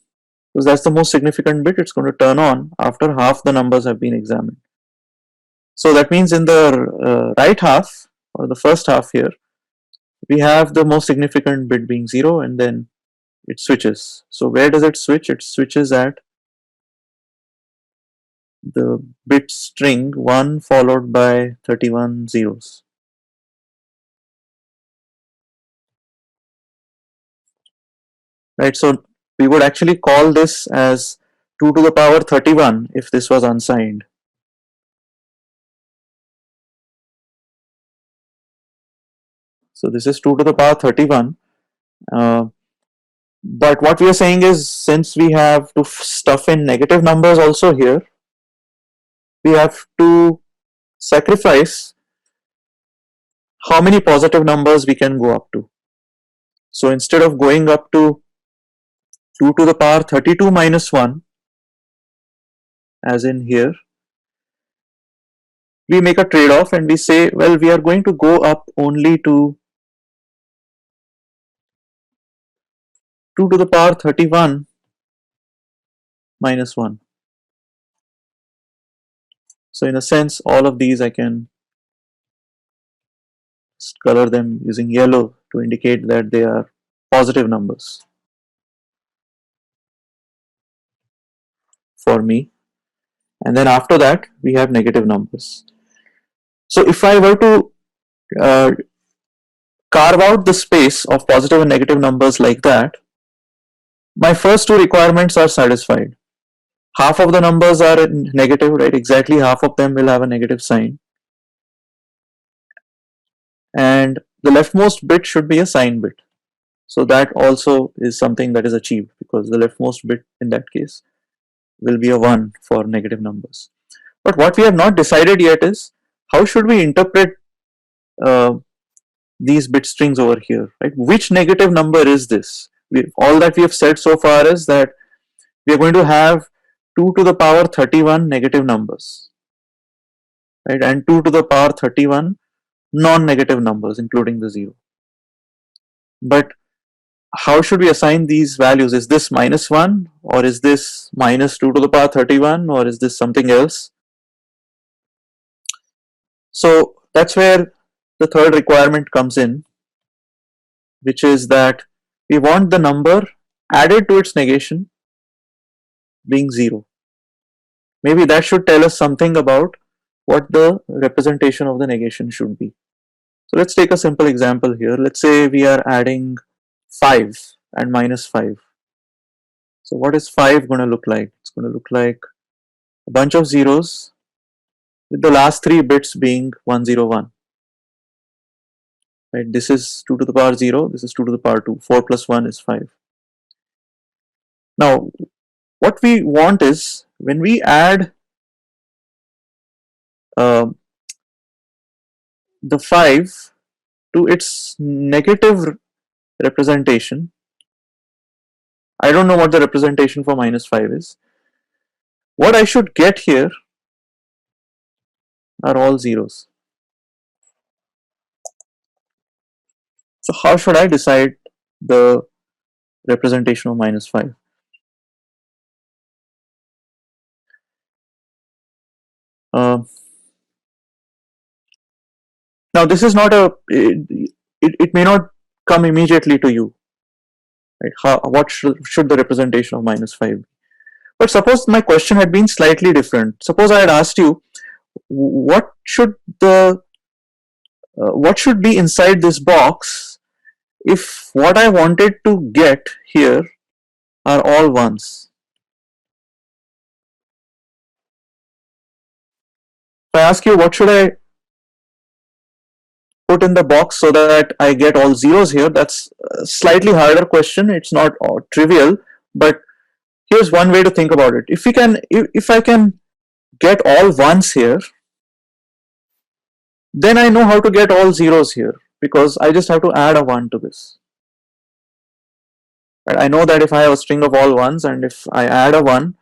Because that's the most significant bit. It's going to turn on after half the numbers have been examined. So that means in the right half, or the first half here, we have the most significant bit being 0 and then it switches. So where does it switch? It switches at the bit string 1 followed by 31 zeros. Right, so we would actually call this as 2 to the power 31 if this was unsigned. So this is 2 to the power 31. But what we are saying is, since we have to stuff in negative numbers also here, we have to sacrifice how many positive numbers we can go up to. So instead of going up to 2 to the power 32 minus 1, as in here, we make a trade-off and we say, well, we are going to go up only to 2 to the power 31 minus 1. So in a sense, all of these I can color them using yellow to indicate that they are positive numbers for me. And then after that, we have negative numbers. So if I were to carve out the space of positive and negative numbers like that, my first two requirements are satisfied. Half of the numbers are negative, right? Exactly half of them will have a negative sign. And the leftmost bit should be a sign bit. So that also is something that is achieved, because the leftmost bit in that case will be a 1 for negative numbers. But what we have not decided yet is how should we interpret these bit strings over here, right? Which negative number is this? All that we have said so far is that we are going to have 2 to the power 31 negative numbers, right? And 2 to the power 31 non-negative numbers, including the 0. But how should we assign these values? Is this minus 1, or is this minus 2 to the power 31, or is this something else? So that's where the third requirement comes in, which is that we want the number added to its negation being 0. Maybe that should tell us something about what the representation of the negation should be. So let's take a simple example here. Let's say we are adding 5 and minus 5. So what is 5 going to look like? It's going to look like a bunch of zeros with the last 3 bits being 101. Right? This is 2 to the power 0, this is 2 to the power 2. 4 plus 1 is 5. Now, what we want is when we add the 5 to its negative representation, I don't know what the representation for minus 5 is. What I should get here are all zeros. So how should I decide the representation of minus 5? Now this is not it may not come immediately to you, right? What should the representation of minus 5 be? But suppose my question had been slightly different. Suppose I had asked you what should be inside this box if what I wanted to get here are all ones. If I ask you what should I put in the box so that I get all zeros here, that's a slightly harder question. It's not trivial, but here's one way to think about it. If I can get all ones here, then I know how to get all zeros here because I just have to add a 1 to this. Right? I know that if I have a string of all ones and if I add a 1,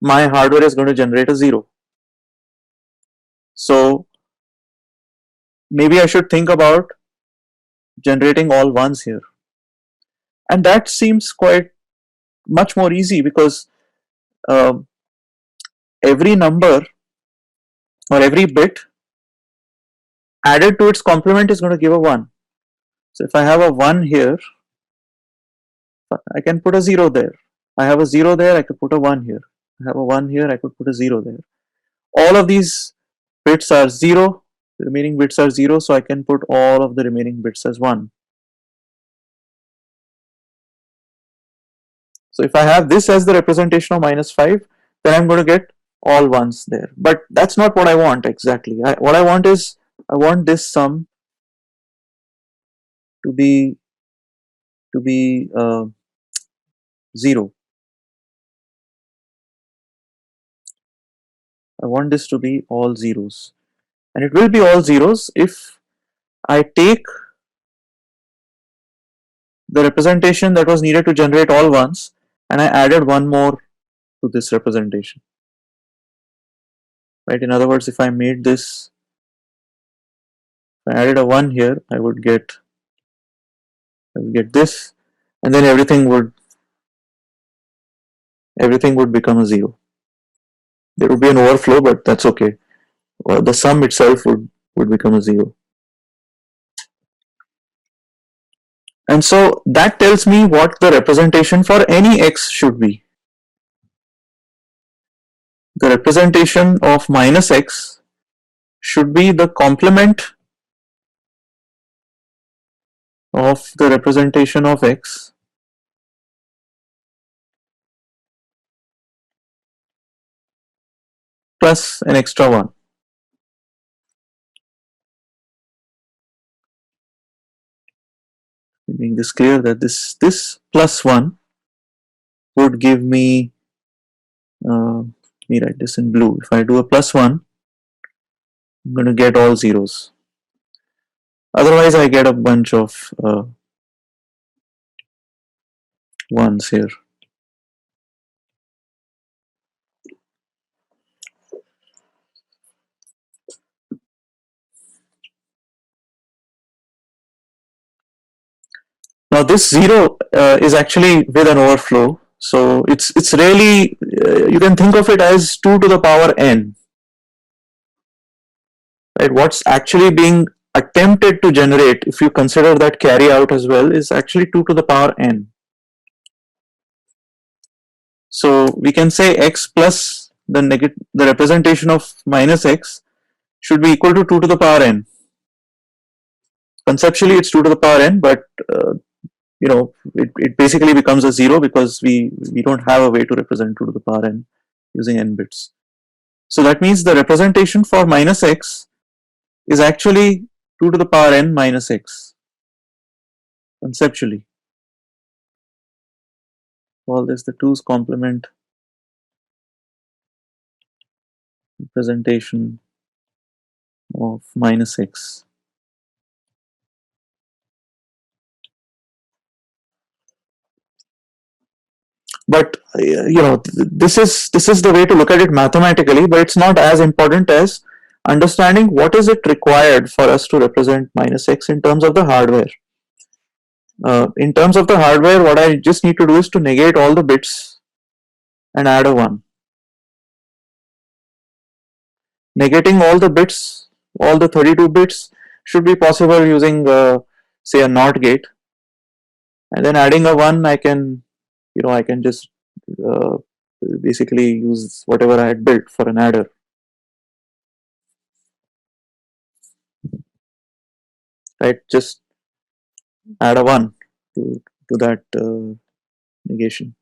my hardware is going to generate a 0. So maybe I should think about generating all ones here. And that seems quite much more easy because every number or every bit added to its complement is going to give a 1. So if I have a 1 here, I can put a 0 there. I have a 0 there, I could put a 1 here. I have a 1 here, I could put a 0 there. All of these bits are 0, the remaining bits are 0, so I can put all of the remaining bits as 1. So if I have this as the representation of minus 5, then I'm going to get all ones there. But that's not what I want exactly. What I want is, I want this sum to be 0. I want this to be all zeros. And it will be all zeros if I take the representation that was needed to generate all ones and I added one more to this representation. Right? In other words, if I made this, if I added a 1 here, I would get this, and then everything would become a 0. There would be an overflow, but that's okay. The sum itself would become a 0. And so that tells me what the representation for any x should be. The representation of minus x should be the complement of the representation of x plus an extra 1. Making this clear that this plus 1 would give me, let me write this in blue. If I do a plus 1, I'm going to get all zeros. Otherwise, I get a bunch of ones here. Now this 0 is actually with an overflow, so it's really you can think of it as 2 to the power n. right? What's actually being attempted to generate, if you consider that carry out as well, is actually 2 to the power n. So we can say x plus the representation of minus x should be equal to 2 to the power n. Conceptually it's 2 to the power n, but it basically becomes a 0 because we don't have a way to represent 2 to the power n using n bits. So that means the representation for minus x is actually 2 to the power n minus x conceptually. Call this the 2's complement representation of minus x. But this is the way to look at it mathematically, but it's not as important as understanding what is it required for us to represent minus x in terms of the hardware. In terms of the hardware, what I just need to do is to negate all the bits and add a 1. Negating all the bits, all the 32 bits, should be possible using say a NOT gate, and then adding a 1, I can just basically use whatever I had built for an adder. Right, just add a 1 to that negation.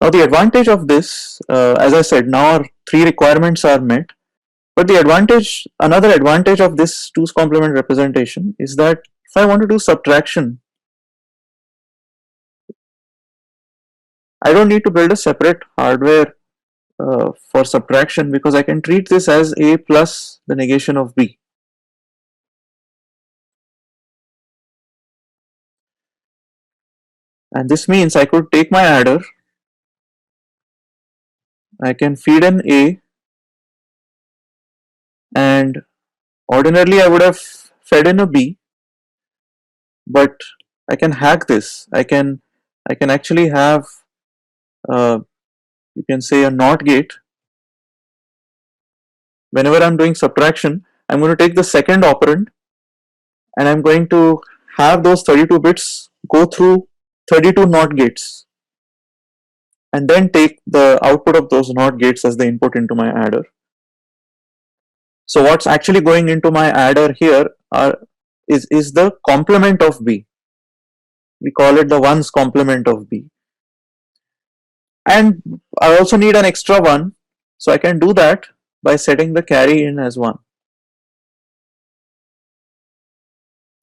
Now the advantage of this, as I said, now our 3 requirements are met. But another advantage of this 2's complement representation is that if I want to do subtraction, I don't need to build a separate hardware for subtraction, because I can treat this as a plus the negation of b. And this means I could take my adder, I can feed an a, and ordinarily I would have fed in a b, but I can hack this. I can actually have you can say a NOT gate. Whenever I'm doing subtraction, I'm going to take the second operand and I'm going to have those 32 bits go through 32 NOT gates, and then take the output of those NOT gates as the input into my adder. So what's actually going into my adder here is the complement of b. We call it the 1's complement of b. And I also need an extra 1, so I can do that by setting the carry in as 1.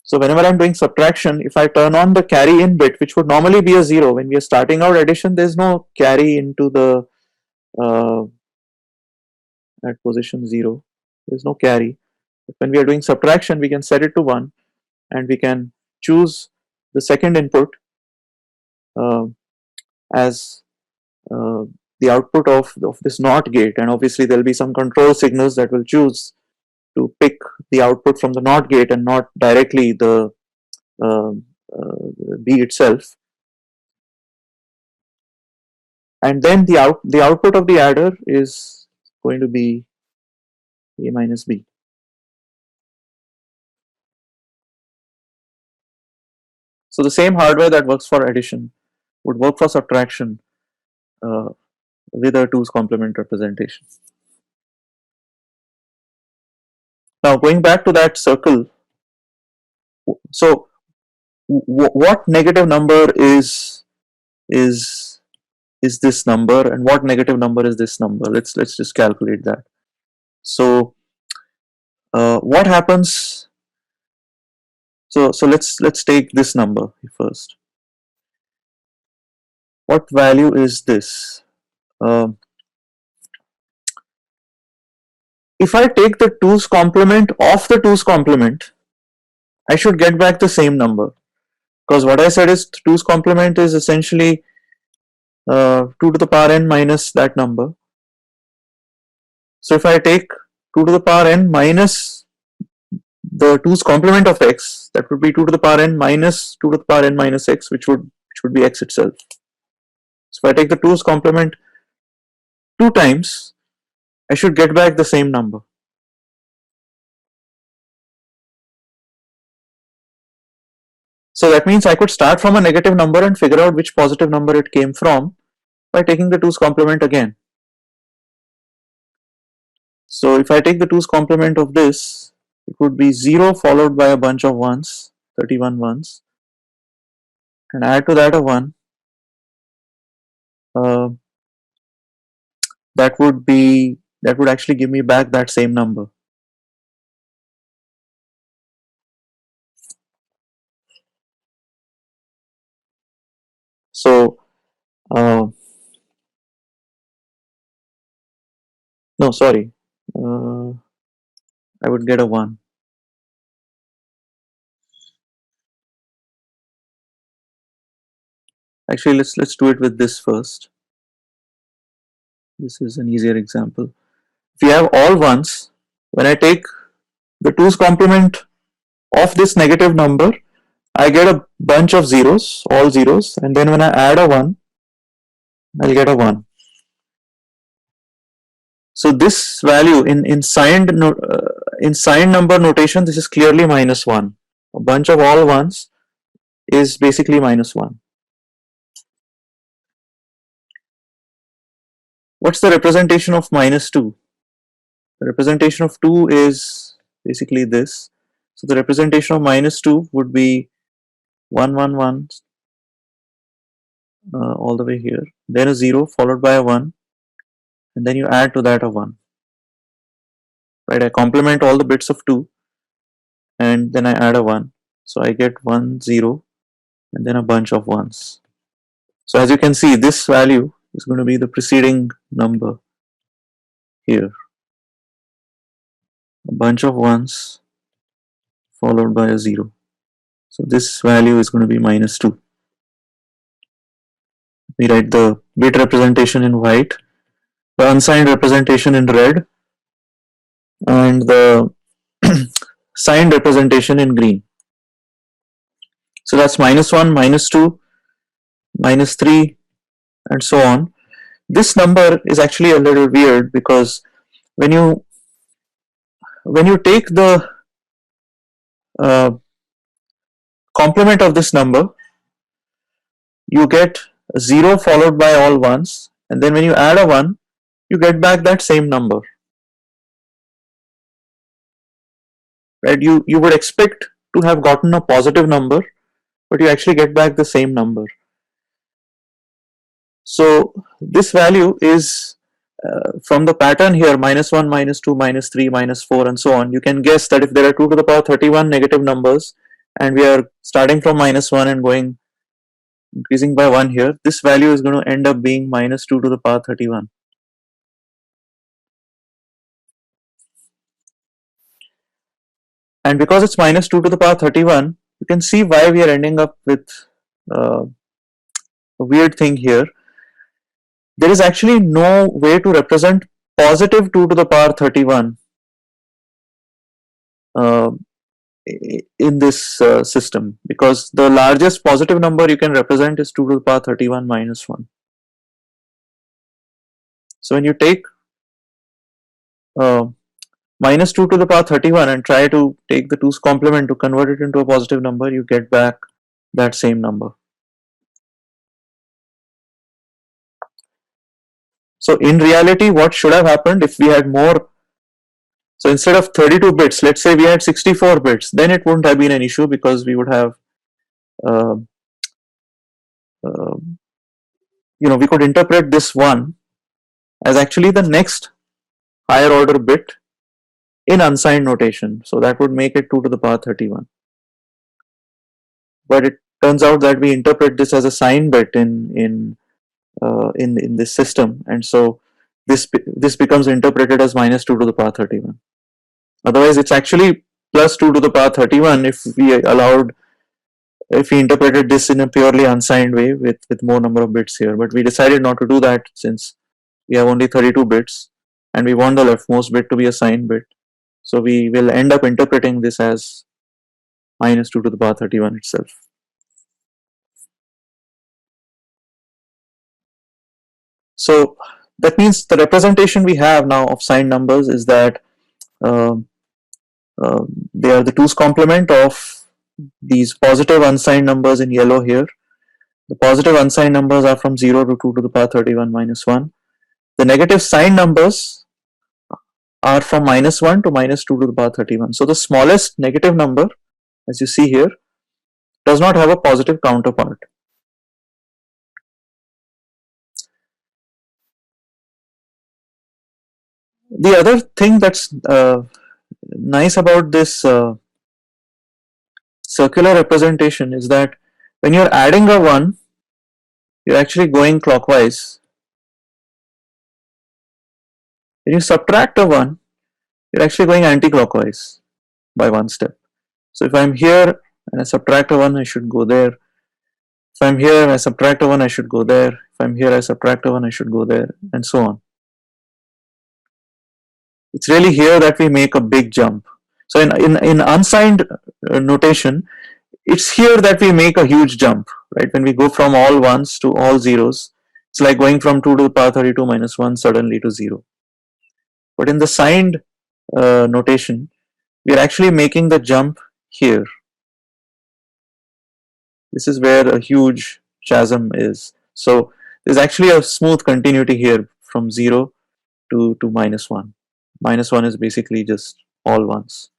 So whenever I'm doing subtraction, if I turn on the carry in bit, which would normally be a 0, when we are starting out addition, there's no carry into the at position 0, there's no carry. But when we are doing subtraction, we can set it to 1, and we can choose the second input as the output of this NOT gate, and obviously there will be some control signals that will choose to pick the output from the NOT gate and not directly the B itself. And then the output of the adder is going to be A minus B. So the same hardware that works for addition would work for subtraction with a 2's complement representation. Now going back to that circle, so what negative number is this number, and what negative number is this number? Let's just calculate that. So what happens? So let's take this number first. What value is this? If I take the 2's complement of the 2's complement, I should get back the same number, because what I said is 2's complement is essentially 2 to the power n minus that number. So if I take 2 to the power n minus the 2's complement of x, that would be 2 to the power n minus 2 to the power n minus x, which would be x itself. So if I take the 2's complement 2 times, I should get back the same number. So that means I could start from a negative number and figure out which positive number it came from by taking the 2's complement again. So if I take the 2's complement of this, it would be 0 followed by a bunch of 1's, 31 ones, and add to that a 1. Uh, that would actually give me back that same number. So no, sorry, I would get a 1. Actually, let's do it with this first. This is an easier example. If you have all 1's, when I take the 2's complement of this negative number, I get a bunch of zeros, all zeros, and then when I add a 1, I'll get a 1. So this value in signed number notation, this is clearly -1. A bunch of all 1's is basically -1. What's the representation of -2? The representation of 2 is basically this. So the representation of -2 would be 1 1 1 all the way here, then a 0 followed by a 1, and then you add to that a 1. Right, I complement all the bits of 2 and then I add a 1. So I get 1 0 and then a bunch of 1's. So as you can see, this value is going to be the preceding number here. A bunch of 1's followed by a 0. So this value is going to be -2. We write the bit representation in white, the unsigned representation in red, and the signed representation in green. So that's -1, -2, -3, and so on. This number is actually a little weird because when you take the complement of this number, you get 0 followed by all 1's, and then when you add a 1, you get back that same number. Right? You would expect to have gotten a positive number, but you actually get back the same number. So this value is from the pattern here, -1, -2, -3, -4, and so on. You can guess that if there are 2 to the power 31 negative numbers and we are starting from -1 and going increasing by 1 here, this value is going to end up being -2 to the power 31. And because it's -2 to the power 31, you can see why we are ending up with a weird thing here. There is actually no way to represent positive 2 to the power 31 in this system, because the largest positive number you can represent is 2 to the power 31 minus 1. So when you take -2 to the power 31 and try to take the 2's complement to convert it into a positive number, you get back that same number. So in reality, what should have happened if we had more? So instead of 32 bits, let's say we had 64 bits, then it wouldn't have been an issue because we would have uh, uh, we could interpret this 1 as actually the next higher order bit in unsigned notation. So that would make it 2 to the power 31. But it turns out that we interpret this as a signed bit in this system, and so this becomes interpreted as -2 to the power 31. Otherwise, it's actually +2 to the power 31 if we interpreted this in a purely unsigned way with more number of bits here. But we decided not to do that since we have only 32 bits and we want the leftmost bit to be a signed bit. So we will end up interpreting this as -2 to the power 31 itself. So that means the representation we have now of signed numbers is that uh, they are the 2's complement of these positive unsigned numbers in yellow here. The positive unsigned numbers are from 0 to 2 to the power 31 minus 1. The negative signed numbers are from minus 1 to minus 2 to the power 31. So the smallest negative number, as you see here, does not have a positive counterpart. The other thing that's nice about this circular representation is that when you're adding a 1, you're actually going clockwise. When you subtract a 1, you're actually going anti-clockwise by one step. So if I'm here and I subtract a 1, I should go there. If I'm here and I subtract a 1, I should go there. If I'm here, I subtract a 1, I should go there, and so on. It's really here that we make a big jump. So in unsigned notation, it's here that we make a huge jump, right? When we go from all ones to all zeros, it's like going from 2 to the power 32 minus 1 suddenly to 0. But in the signed notation, we are actually making the jump here. This is where a huge chasm is. So there's actually a smooth continuity here from 0 to minus 1. Minus 1 is basically just all ones.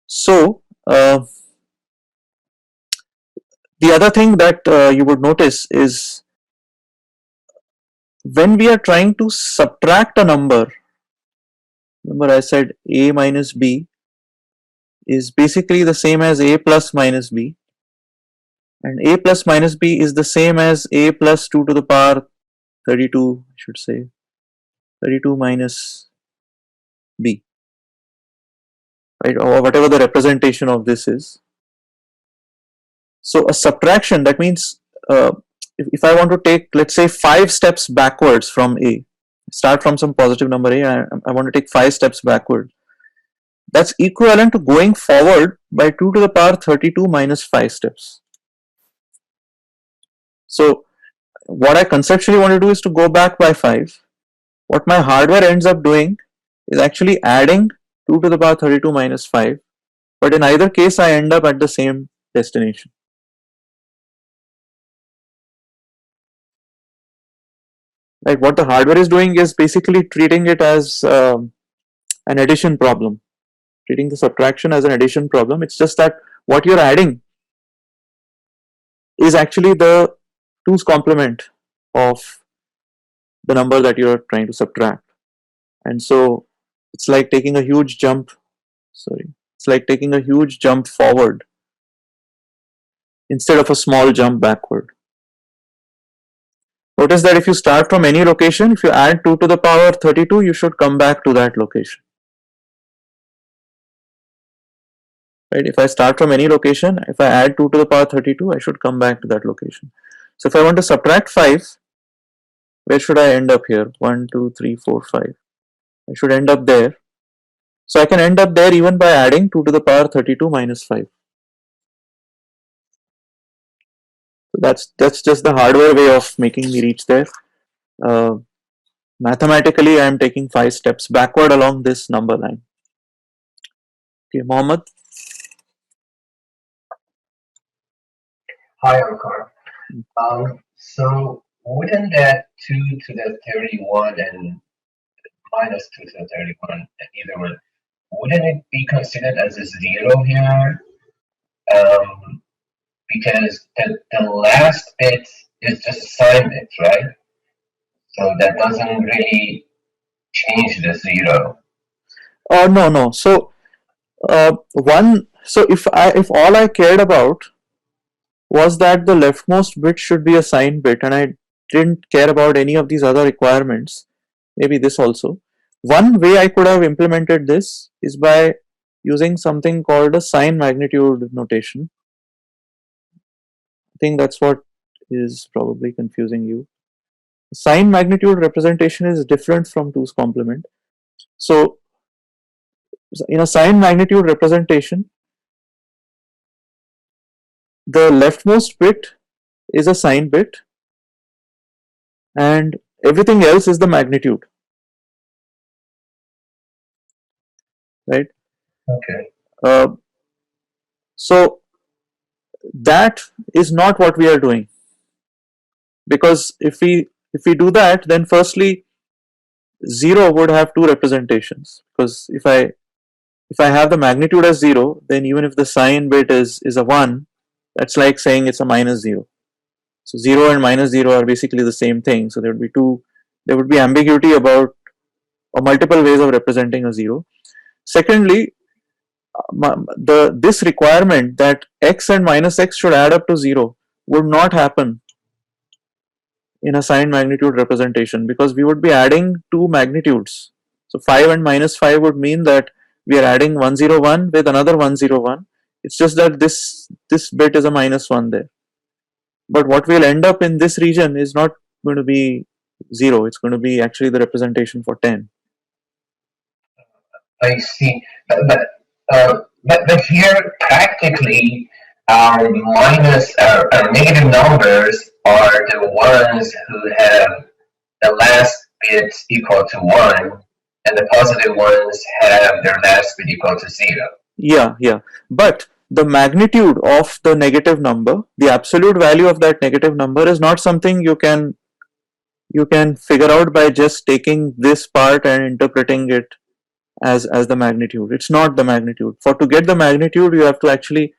So the other thing that you would notice is when we are trying to subtract a number, remember I said a minus b is basically the same as a plus minus b, and a plus minus b is the same as a plus 2 to the power 32, I should say 32 minus b, right, or whatever the representation of this is. So a subtraction, that means if I want to take, let's say, 5 steps backwards from a, start from some positive number a, I want to take 5 steps backward, that's equivalent to going forward by 2 to the power 32 minus 5 steps. So what I conceptually want to do is to go back by 5. What my hardware ends up doing is actually adding 2 to the power 32 minus 5, but in either case I end up at the same destination. Right, what the hardware is doing is basically treating it as an addition problem, treating the subtraction as an addition problem. It's just that what you're adding is actually the 2's complement of the number that you're trying to subtract, and so it's like taking a huge jump. It's like taking a huge jump forward instead of a small jump backward. Notice that if you start from any location, if you add 2 to the power 32, you should come back to that location. Right? If I start from any location, if I add 2 to the power 32, I should come back to that location. So if I want to subtract 5, where should I end up here? 1, 2, 3, 4, 5. I should end up there. So I can end up there even by adding 2 to the power 32 minus 5. So that's just the hardware way of making me reach there. Mathematically, I am taking 5 steps backward along this number line. Okay, Mohammed.
Hi, Omkar. So wouldn't that 2 to the 31 and minus 2 to the 31, either one, wouldn't it be considered as a 0 here? Because the last bit is just a sign bit, right? So that doesn't really change the 0.
No. So so if all I cared about was that the leftmost bit should be a signed bit, and I didn't care about any of these other requirements, maybe this also. One way I could have implemented this is by using something called a sign magnitude notation. I think that's what is probably confusing you. Sign magnitude representation is different from 2's complement. So in a sign magnitude representation, the leftmost bit is a sign bit, and everything else is the magnitude, right?
Okay.
So that is not what we are doing, because if we do that, then firstly 0 would have two representations, because if I have the magnitude as 0, then even if the sign bit is a 1, that's like saying it's a minus 0. So 0 and minus 0 are basically the same thing. So there would be ambiguity about or multiple ways of representing a 0. Secondly, this requirement that x and minus x should add up to 0 would not happen in a signed magnitude representation, because we would be adding two magnitudes. So 5 and minus 5 would mean that we are adding 101 with another 101. It's just that this bit is a minus 1 there. But what will end up in this region is not going to be 0. It's going to be actually the representation for 10.
I see. But here, practically, our our negative numbers are the ones who have the last bit equal to 1, and the positive ones have their last bit equal to 0.
Yeah. But the magnitude of the negative number, the absolute value of that negative number, is not something you can figure out by just taking this part and interpreting it as the magnitude. It's not the magnitude. For to get the magnitude, you have to actually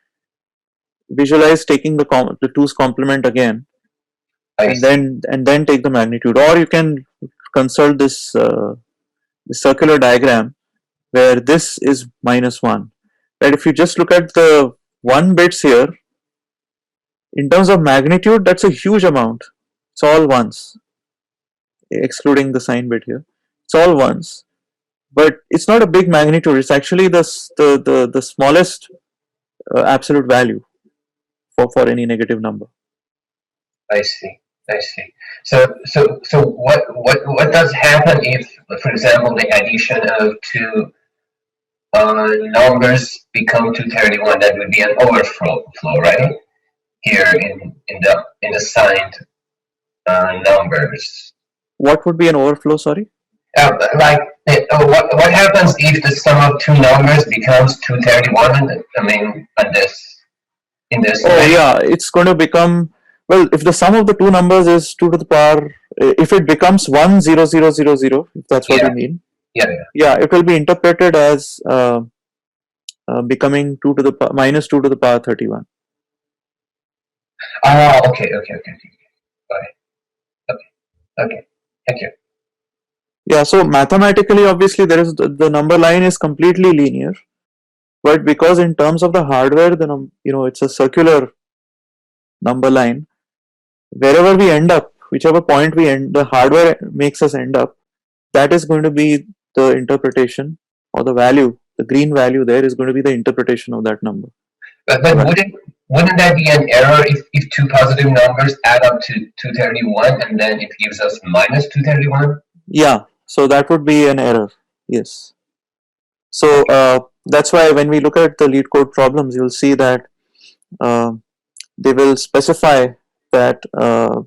visualize taking the 2's complement again, and then take the magnitude. Or you can consult this circular diagram where this is minus 1. Right? If you just look at the 1 bits here, in terms of magnitude, that's a huge amount. It's all ones, excluding the sign bit here. It's all ones, but it's not a big magnitude. It's actually the smallest absolute value for any negative number.
I see. So what does happen if, for example, the addition of two numbers become 231? That would be an overflow, right? Here in the signed numbers.
What would be an overflow? Sorry.
What happens if the sum of two numbers becomes 231? I mean, in this.
Oh yeah, it's going to become, well, if the sum of the two numbers is 2 to the power, if it becomes 10000, if that's what you mean.
Yeah,
it will be interpreted as becoming 2 to the minus 2 to the power 31.
Oh, okay. Got it. Okay. Thank you.
Yeah, so mathematically, obviously, there is the number line is completely linear, but because in terms of the hardware, it's a circular number line. Wherever we end up, whichever point the hardware makes us end up, that is going to be the interpretation, or the value. The green value there is going to be the interpretation of that number.
But wouldn't that be an error if two positive numbers add up to 231 and then it gives us minus 231?
Yeah, so that would be an error. Yes. So that's why when we look at the lead code problems, you'll see that they will specify that the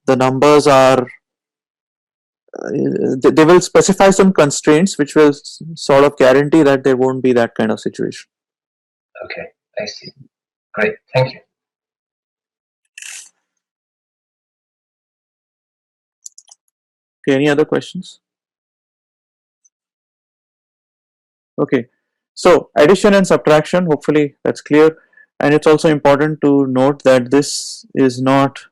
numbers are, they will specify some constraints which will sort of guarantee that there won't be that kind of situation.
Okay, I see. Great, thank you.
Okay, any other questions? Okay, so addition and subtraction, hopefully that's clear. And it's also important to note that this is not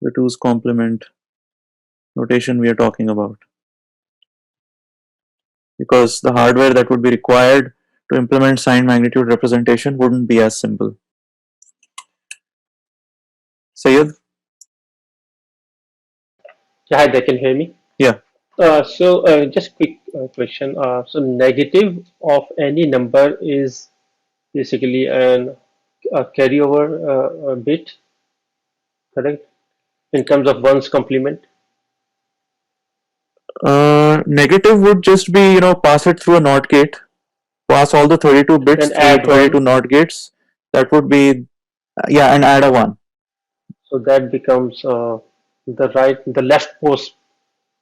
the 2's complement notation we are talking about, because the hardware that would be required to implement signed magnitude representation wouldn't be as simple. Sayed?
Yeah, hi, they can hear me.
Yeah.
So just quick question. So negative of any number is basically a carryover bit, correct? In terms of one's complement.
Negative would just be, pass it through a NOT gate, pass all the 32 bits
And
through
add
32
one.
NOT gates. That would be, Yeah, and add a 1.
So that becomes the leftmost,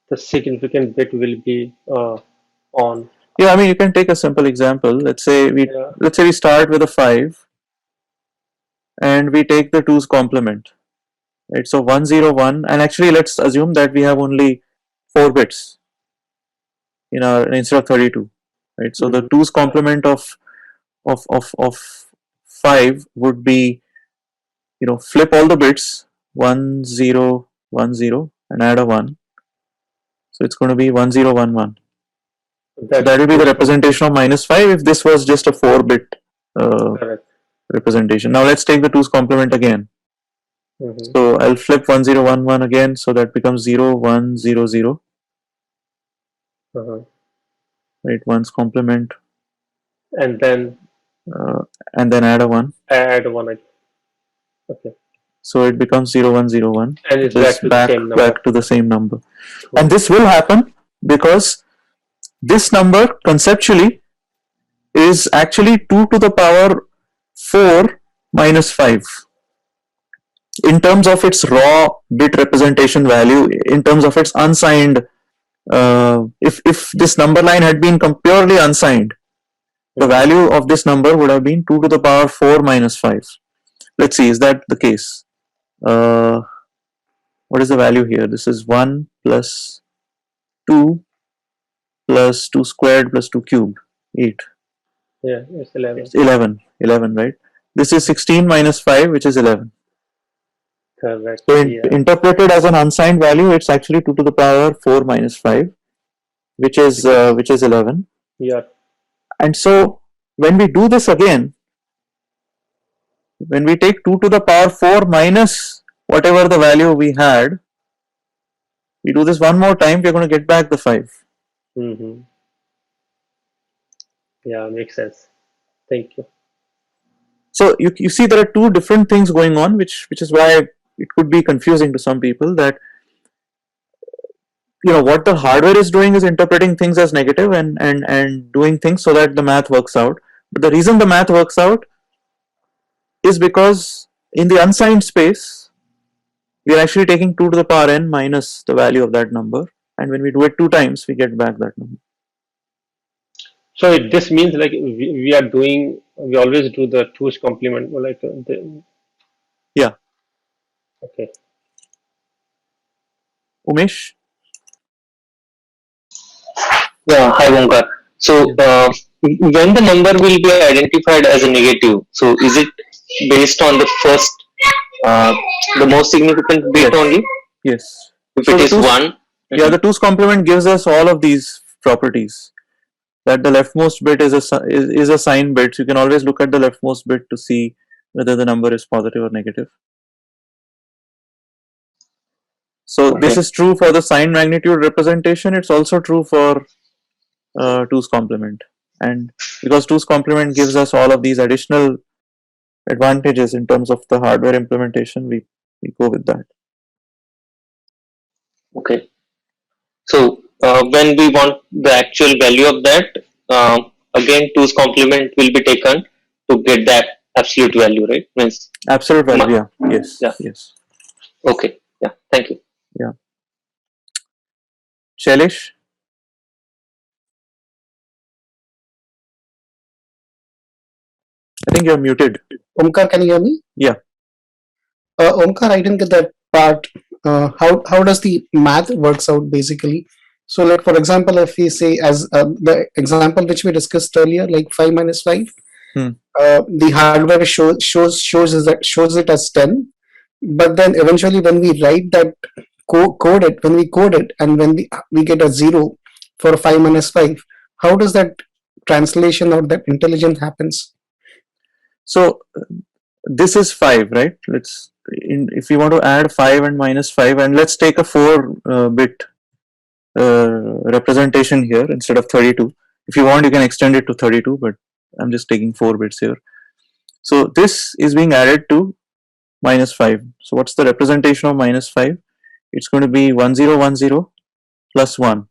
the significant bit will be on.
Yeah, I mean, you can take a simple example.
Yeah.
Let's say we start with a 5 and we take the 2's complement. Right, so 101, and actually let's assume that we have only 4 bits in our instead of 32. Right, so the
Mhm.
2's complement of 5 would be, flip all the bits 1010 and add a 1, so it's going to be 1011. So
That's
that will be the
two's complement.
representation of minus 5 if this was just a 4-bit
Correct.
representation. Now let's take the 2's complement again.
Hmm.
So I'll flip 1011 again, so that becomes 0100.
Uh-huh.
Right, 1's complement,
And then
uh, and then add a 1.
add one. Okay.
So it becomes 0101,
And
which
it's
is
back to the
back
same number.
back to the same number. And
True.
this will happen because this number conceptually is actually 2 to the power 4 minus 5 in terms of its raw bit representation value, in terms of its unsigned. If this number line had been purely unsigned, the
Hmm.
value of this number would have been 2 to the power 4 minus 5. Let's see, is that the case? Uh, what is the value here? This is 1 plus 2 plus 2 squared plus 2 cubed, 8.
Yeah, it's 11.
It's 11, right? This is 16 minus 5, which is 11.
Correct.
So
Yeah.
interpreted as an unsigned value, it's actually 2 to the power 4 minus 5, which is 11.
Yeah.
And so when we do this again, when we take 2 to the power 4 minus whatever the value we had, we do this one more time, we're going to get back the 5.
Hmm. Yeah, makes sense. Thank you.
So you see there are two different things going on, which is why it could be confusing to some people that what the hardware is doing is interpreting things as negative and doing things so that the math works out. But the reason the math works out is because in the unsigned space we are actually taking 2 to the power n minus the value of that number, and when we do it two times we get back that number.
So this means like we always do the two's complement, or like
Yeah,
okay.
Umesh.
Yeah, hi Omkar. So when the number will be identified as a negative, so is it based on the first, uh, the most significant bit
Yes,
only?
yes.
If
So
it
the
is
two's
one,
yeah, the two's complement gives us all of these properties. That the leftmost bit is a sign bit. So you can always look at the leftmost bit to see whether the number is positive or negative. So this
okay,
is true for the sign magnitude representation. It's also true for 2's complement, and because 2's complement gives us all of these additional advantages in terms of the hardware implementation, we go with that.
okay. So when we want the actual value of that, again two's complement will be taken to get that absolute value, right? Means,
Absolute value, yeah,
yeah.
yes, yes,
Okay, yeah. Thank you.
yeah. Shailesh, I think you're muted.
Omkar, can you hear me?
Yeah.
Omkar, I didn't get that part. How does the math works out basically? So, like for example, if we say as the example which we discussed earlier, like 5 minus 5,
Hmm.
the hardware shows it as 10, but then eventually when we write that when we code it, and when we get a 0 for 5 minus 5, how does that translation or that intelligence happens?
So this is 5, right? If you want to add 5 and minus 5, and let's take a 4 bit representation here instead of 32. If you want, you can extend it to 32, but I'm just taking 4 bits here. So this is being added to minus 5. So what's the representation of minus 5? It's going to be 1010 plus 1,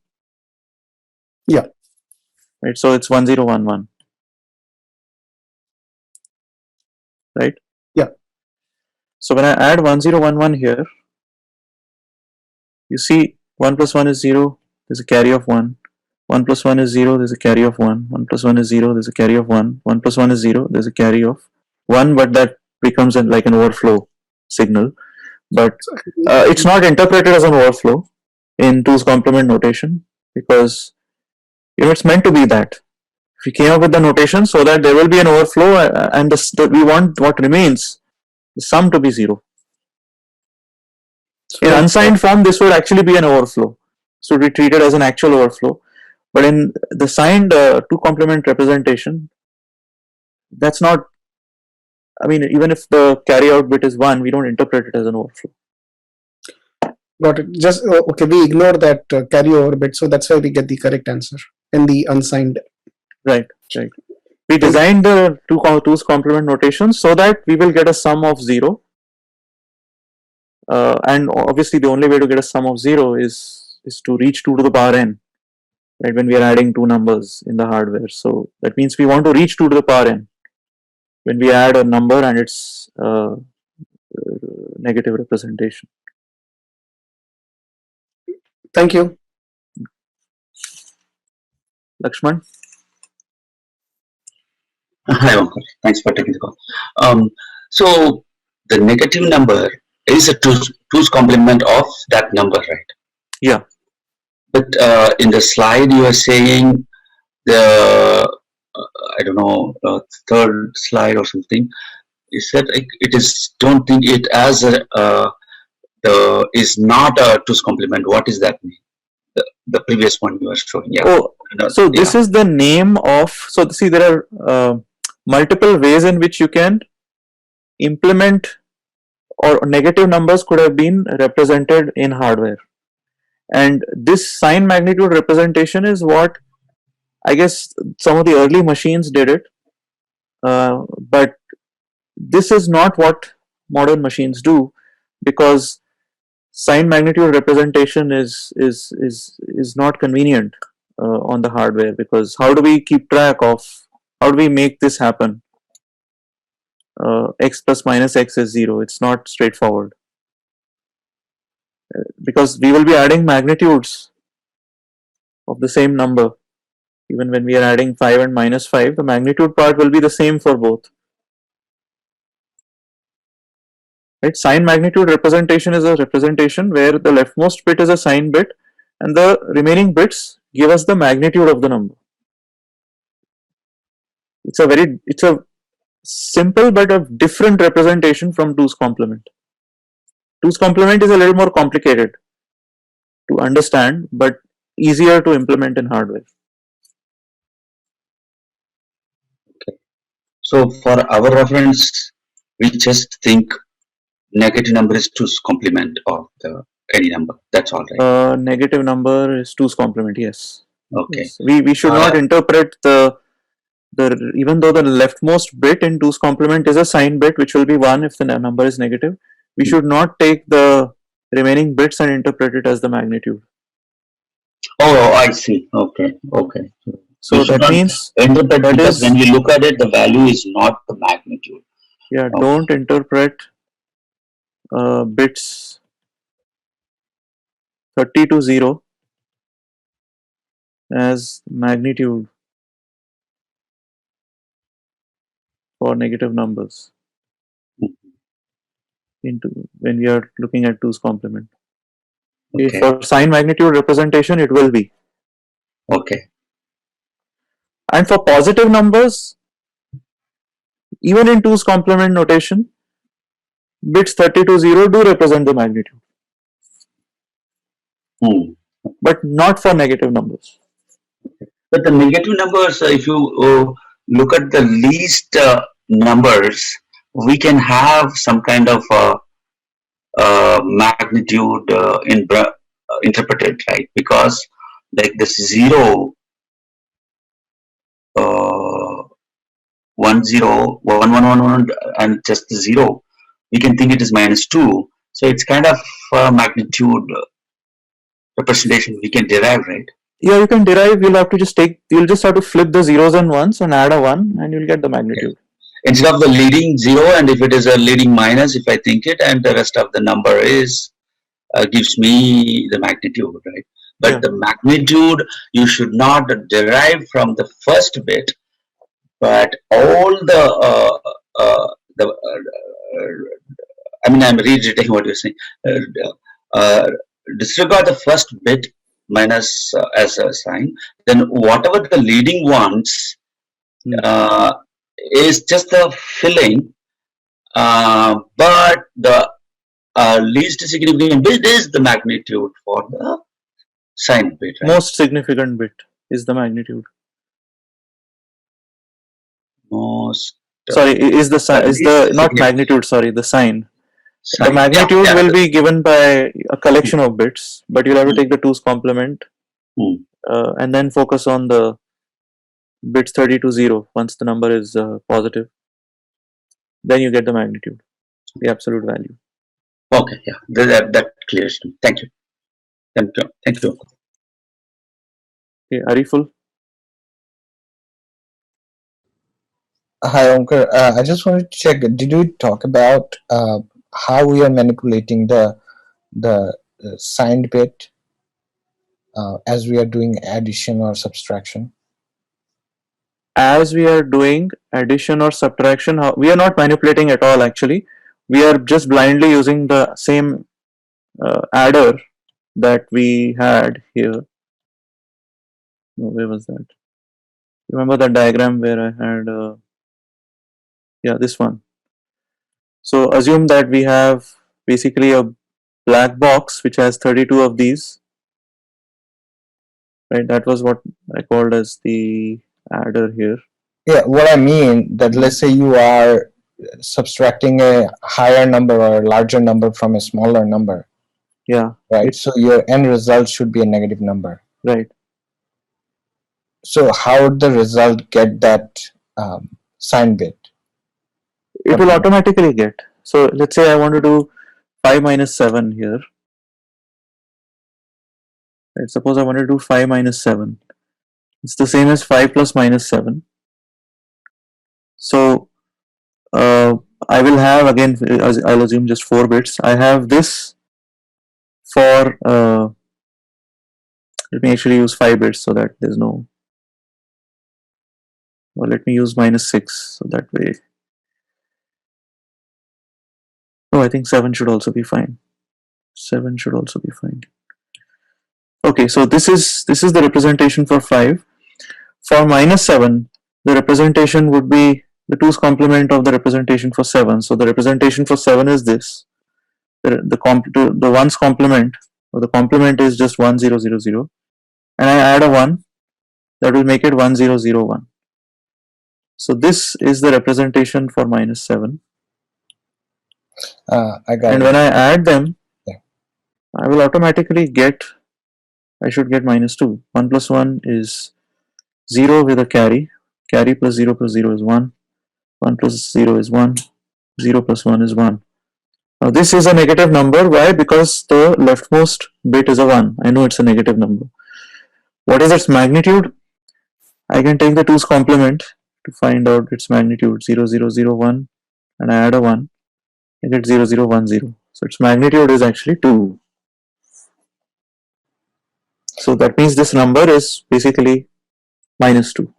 Yeah,
right? So it's 1011, right?
yeah.
So when I add 1011 here, you see 1 plus 1 is 0, there's a carry of 1. 1 plus 1 is 0, there's a carry of 1. 1 plus 1 is 0, there's a carry of 1. 1 plus 1 is 0, there's a carry of 1, but that becomes like an overflow signal. But it's not interpreted as an overflow in 2's complement notation, because it's meant to be that. We came up with the notation so that there will be an overflow, and we want what remains, the sum, to be 0. In unsigned form, this would actually be an overflow. So it would be treated as an actual overflow. But in the signed 2 complement representation, that's not, I mean, even if the carry out bit is 1, we don't interpret it as an overflow.
Got it. Just okay, we ignore that carryover bit, so that's why we get the correct answer in the unsigned.
Right. We designed the 2's complement notation so that we will get a sum of 0. And obviously the only way to get a sum of 0 is to reach 2 to the power n, right, when we are adding 2 numbers in the hardware. So that means we want to reach 2 to the power n when we add a number and its negative representation.
Thank you.
Lakshman?
Hi, Omkar. Thanks for taking the call. So the negative number is a two's complement of that number, right?
Yeah.
But in the slide you are saying the I don't know, third slide or something. You said it is. Don't think it as a is not a two's complement. What does that mean? The previous one you were showing. Yeah.
Oh, so this is the name of. So see, there are multiple ways in which you can implement, or negative numbers could have been represented in hardware. And this sign magnitude representation is what I guess some of the early machines did it, but this is not what modern machines do, because sign magnitude representation is not convenient on the hardware, because how do we keep track of, how do we make this happen? X plus minus x is 0. It's not straightforward, because we will be adding magnitudes of the same number. Even when we are adding 5 and minus 5, the magnitude part will be the same for both. Right? Sign magnitude representation is a representation where the leftmost bit is a sign bit and the remaining bits give us the magnitude of the number. It's a simple but a different representation from 2's complement. 2's complement is a little more complicated to understand, but easier to implement in hardware.
So for our reference, we just think negative number is 2's complement of any number. That's all, right?
Negative number is 2's complement. Yes.
Okay.
Yes. We should not interpret the even though the leftmost bit in 2's complement is a sign bit, which will be 1 if the number is negative. We should not take the remaining bits and interpret it as the magnitude.
Oh, I see. Okay.
So that means
interpret, because when you look at it, the value is not the magnitude.
Yeah, okay. Don't interpret bits 30 to 0 as magnitude for negative numbers when we are looking at 2's complement. Okay. For sign magnitude representation, it will be.
Okay.
And for positive numbers, even in 2's complement notation, bits 30 to 0 do represent the magnitude. But not for negative numbers.
But the negative numbers, if you look at the least numbers, we can have some kind of magnitude interpreted, right? Because like this 0, 1 0, 1 1 1 1, and just the 0, we can think it is -2. So it's kind of magnitude representation we can derive, right?
Yeah, you can derive. You'll just have to flip the zeros and ones and add a 1, and you'll get the magnitude.
instead of the leading 0, and if it is a leading minus, if I think it, and the rest of the number is gives me the magnitude, right? But
Yeah.
the magnitude you should not derive from the first bit, but all I mean, I'm reiterating what you're saying. Disregard the first bit minus as a sign, then whatever the leading ones uh, is just the filling, but the least significant bit is the magnitude for the sign bit, right?
Most significant bit is the magnitude.
Most.
Sorry, is the sign, is the not magnitude, sorry, the sign. The magnitude will be given by a collection of bits, but you'll have to take the 2's complement and then focus on the bits 30 to 0 once the number is positive. Then you get the magnitude, the absolute value.
Okay, yeah, that clears me. Thank you. Thank you. Thank you.
Okay, are you full?
Hi, Omkar. I just wanted to check. Did you talk about how we are manipulating the signed bit as we are doing addition or subtraction?
As we are doing addition or subtraction, we are not manipulating at all actually. We are just blindly using the same adder that we had here. No, where was that? Remember that diagram where I had, yeah, this one. So assume that we have basically a black box which has 32 of these, right? That was what I called as the adder here.
Yeah, what I mean that let's say you are subtracting a higher number or a larger number from a smaller number.
Yeah.
Right. So your end result should be a negative number.
Right.
So how would the result get that sign bit?
It will automatically get. So let's say I want to do 5 minus 7 here. Right. Suppose I want to do 5 minus 7. It's the same as 5 plus minus 7. So I will have, again, I'll assume just 4 bits. I have this for, let me actually use 5 bits so that there's no, well, let me use minus 6 so that way. Oh, I think 7 should also be fine. 7 should also be fine. Okay, so this is the representation for 5. For minus 7, the representation would be the 2's complement of the representation for 7. So the representation for 7 is this. The 1's complement, or the complement is just 1 0 0 0, and I add a 1, that will make it 1 0 0 1. So this is the representation for minus 7.
I got
and
it.
when I add them,
yeah,
I will automatically get, I should get minus 2. 1 plus 1 is 0 with a carry. Carry plus 0 is 1. 1 plus 0 is 1. 0 plus 1 is 1. Now this is a negative number. Why? Because the leftmost bit is a 1. I know it's a negative number. What is its magnitude? I can take the 2's complement to find out its magnitude. 0 0 0 1, and I add a 1. I get 0 0 1 0. So its magnitude is actually 2. So that means this number is basically minus 2.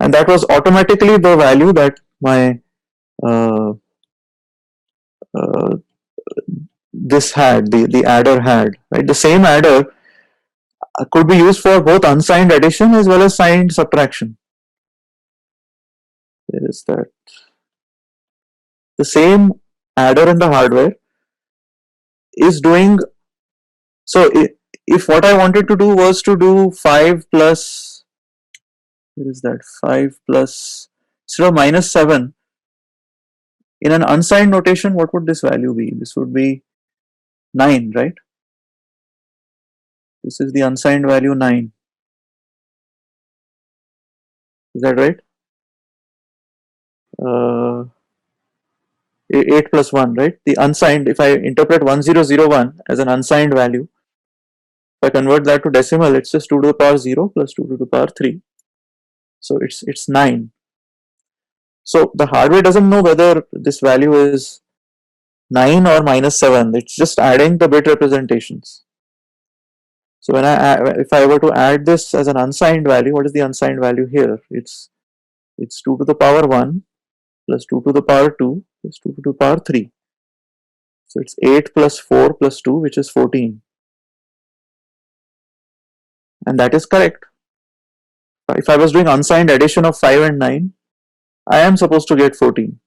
And that was automatically the value that my this had, the adder had, right? The same adder could be used for both unsigned addition as well as signed subtraction. There is that. The same adder in the hardware is doing, so if what I wanted to do was to do 5 plus, where is that, 5 plus, instead of minus 7, in an unsigned notation, what would this value be? This would be 9, right? This is the unsigned value 9. Is that right? 8 plus 1, right? The unsigned, if I interpret 1001 as an unsigned value, if I convert that to decimal, it's just 2 to the power 0 plus 2 to the power 3. So it's 9. So the hardware doesn't know whether this value is 9 or -7. It's just adding the bit representations. So when if I were to add this as an unsigned value, what is the unsigned value here? It's 2 to the power 1 plus 2 to the power 2 plus 2 to the power 3. So it's 8 plus 4 plus 2, which is 14. And that is correct. If I was doing unsigned addition of 5 and 9, I am supposed to get 14.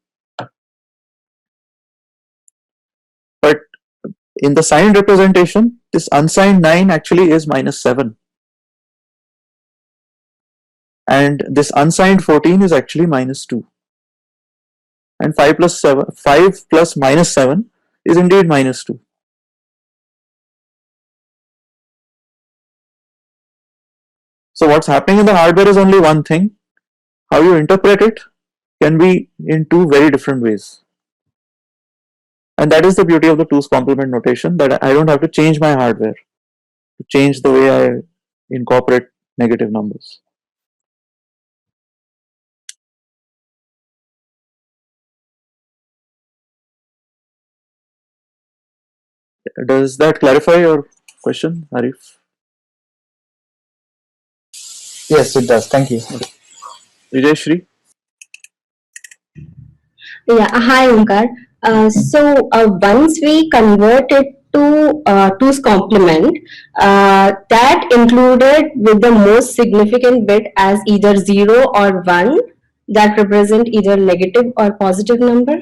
But in the signed representation, this unsigned 9 actually is -7. And this unsigned 14 is actually -2. And 5 plus -7 is indeed -2. So what's happening in the hardware is only one thing. How you interpret it can be in two very different ways. And that is the beauty of the 2's complement notation, that I don't have to change my hardware to change the way I incorporate negative numbers. Does that clarify your question, Arif?
Yes, it does. Thank you.
Vijay Shri?
Yeah, hi Omkar. Once we convert it to 2's complement, that included with the most significant bit as either 0 or 1 that represent either negative or positive number.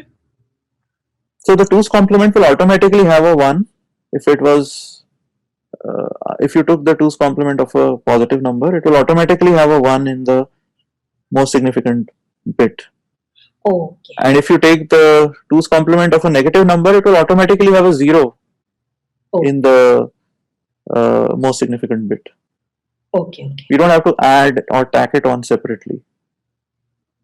So the 2's complement will automatically have a 1 if it was, if you took the 2's complement of a positive number, it will automatically have a 1 in the most significant bit.
Okay.
And if you take the 2's complement of a negative number, it will automatically have a 0 in the most significant bit.
Okay.
We don't have to add or tack it on separately.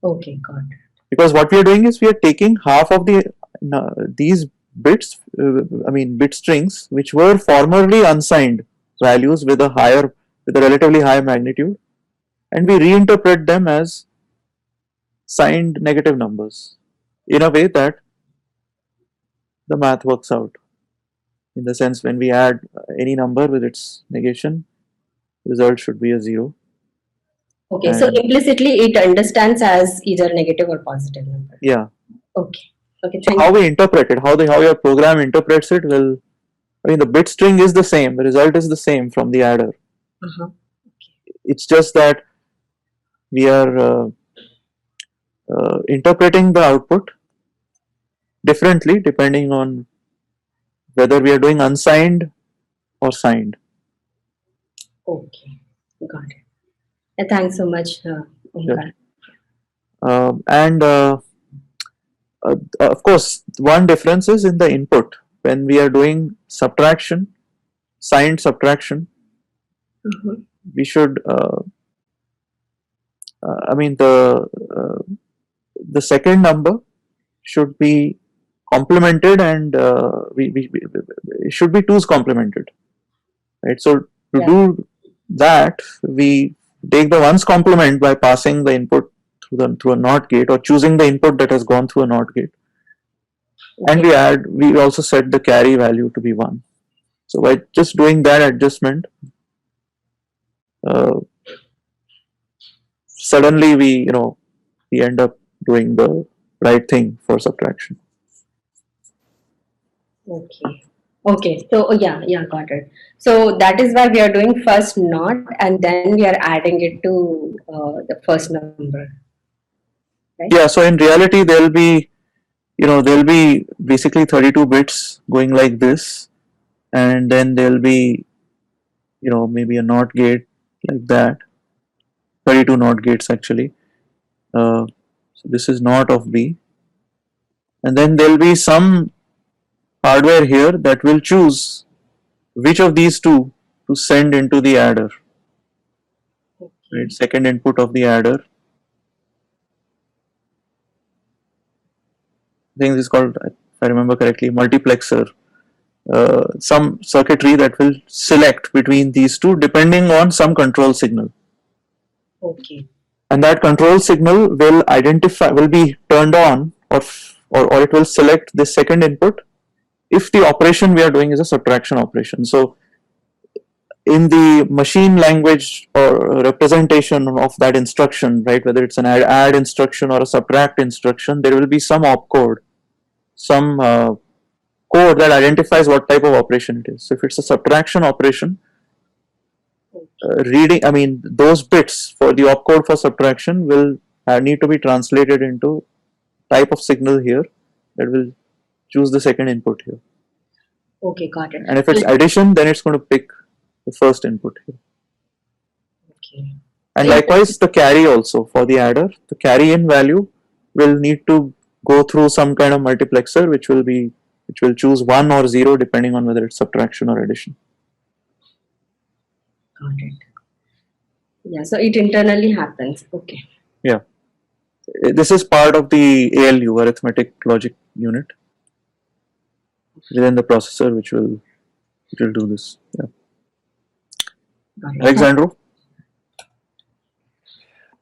Okay, got it.
Because what we are doing is we are taking half of these bits, bit strings, which were formerly unsigned values with a relatively high magnitude, and we reinterpret them as signed negative numbers in a way that the math works out. In the sense, when we add any number with its negation, result should be a 0.
Okay, so implicitly it understands as either negative or positive number.
Yeah.
Okay. Okay.
So how we interpret it, how your program interprets it will, the bit string is the same, the result is the same from the adder.
Okay.
It's just that we are interpreting the output differently depending on whether we are doing unsigned or signed.
Okay, got it. Thanks so much, Omkar.
Of course, one difference is in the input. When we are doing subtraction, signed subtraction, we should, the second number should be complemented, and it should be 2's complemented, right? So to do that, we take the 1's complement by passing the input through a NOT gate, or choosing the input that has gone through a NOT gate, and we also set the carry value to be 1. So by just doing that adjustment, suddenly we end up doing the right thing for subtraction.
Okay. So got it. So that is why we are doing first NOT, and then we are adding it to the first number. Right?
Yeah. So in reality, there'll be basically 32 bits going like this, and then there'll be maybe a NOT gate like that. 32 NOT gates actually. So this is NOT of B, and then there'll be some hardware here that will choose which of these two to send into the adder. Right, second input of the adder. I think this is called, if I remember correctly, multiplexer. Some circuitry that will select between these two depending on some control signal.
Okay.
and that control signal will be turned on, or it will select the second input if the operation we are doing is a subtraction operation. So in the machine language or representation of that instruction, right, whether it's an add instruction or a subtract instruction, there will be some opcode, some code that identifies what type of operation it is. So if it's a subtraction operation, those bits for the opcode for subtraction will need to be translated into type of signal here that will choose the second input here.
Okay, got it.
And if it's addition, then it's going to pick the first input here.
Okay.
And likewise, the carry also for the adder, the carry in value will need to go through some kind of multiplexer, which will choose 1 or 0 depending on whether it's subtraction or addition.
Got it. Yeah, so it internally happens. Okay.
Yeah. This is part of the ALU, arithmetic logic unit, within the processor, which will do this. Yeah. Alexandro?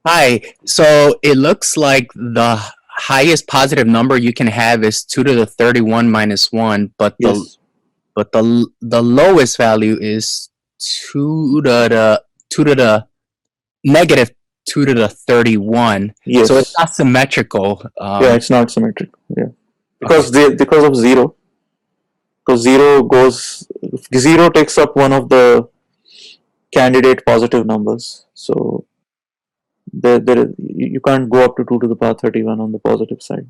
Hi. So it looks like the highest positive number you can have is 2 to the 31 minus 1, but
Yes.
the lowest value is 2 to the negative 2 to the 31.
Yes.
So it's not symmetrical.
Yeah, it's not symmetrical. Yeah, because because of 0. Because 0 takes up one of the candidate positive numbers. So you can't go up to 2 to the power 31 on the positive side.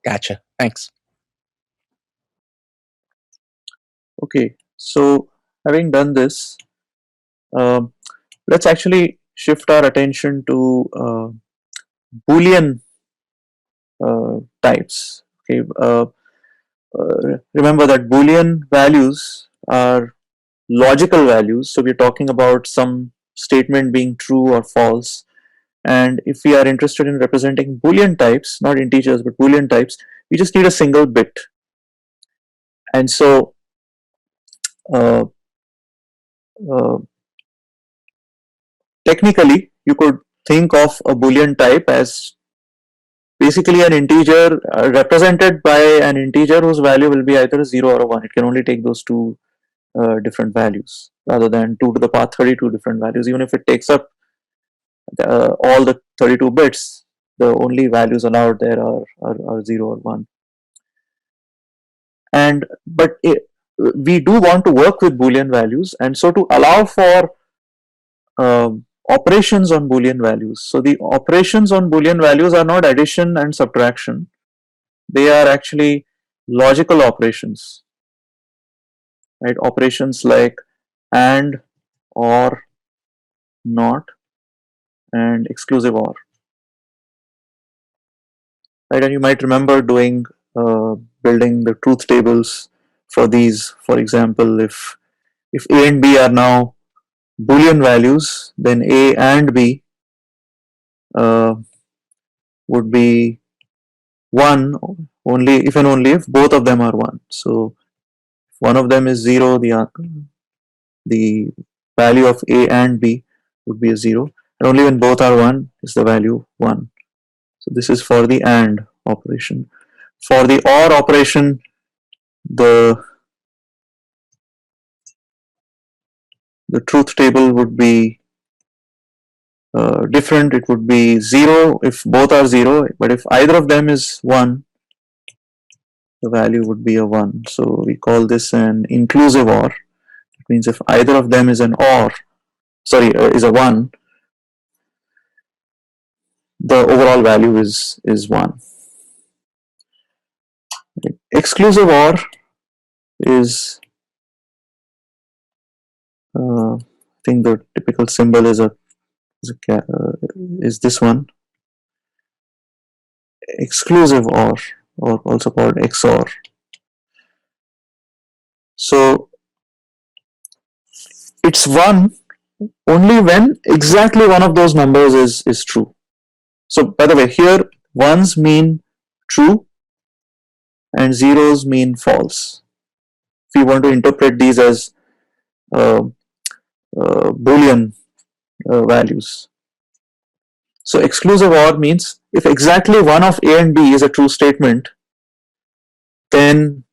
Gotcha. Thanks.
Okay, so having done this, let's actually shift our attention to Boolean types. Okay, remember that Boolean values are logical values. So we're talking about some statement being true or false. And if we are interested in representing Boolean types, not integers but Boolean types, we just need a single bit. And so technically, you could think of a Boolean type as basically an integer represented by an integer whose value will be either a 0 or a 1. It can only take those two different values rather than 2 to the power 32 different values. Even if it takes up all the 32 bits, the only values allowed there are 0 or 1. But we do want to work with Boolean values, and so to allow for operations on Boolean values. So the operations on Boolean values are not addition and subtraction. They are actually logical operations, right? Operations like and, or, not, and exclusive or. Right, and you might remember doing building the truth tables for these. For example, if A and B are now Boolean values, then A and B would be 1 only if and only if both of them are 1. So if one of them is 0, the value of A and B would be a 0, and only when both are 1 is the value 1. So this is for the AND operation. For the OR operation, the truth table would be different. It would be 0 if both are 0, but if either of them is 1, the value would be a 1. So we call this an inclusive OR. It means if either of them is an OR, is a 1, the overall value is 1. Exclusive OR is I think the typical symbol is this one. Exclusive OR also called XOR. So it's 1 only when exactly one of those numbers is true. So by the way, here ones mean true and zeros mean false. If you want to interpret these as Boolean values. So exclusive OR means if exactly one of A and B is a true statement, then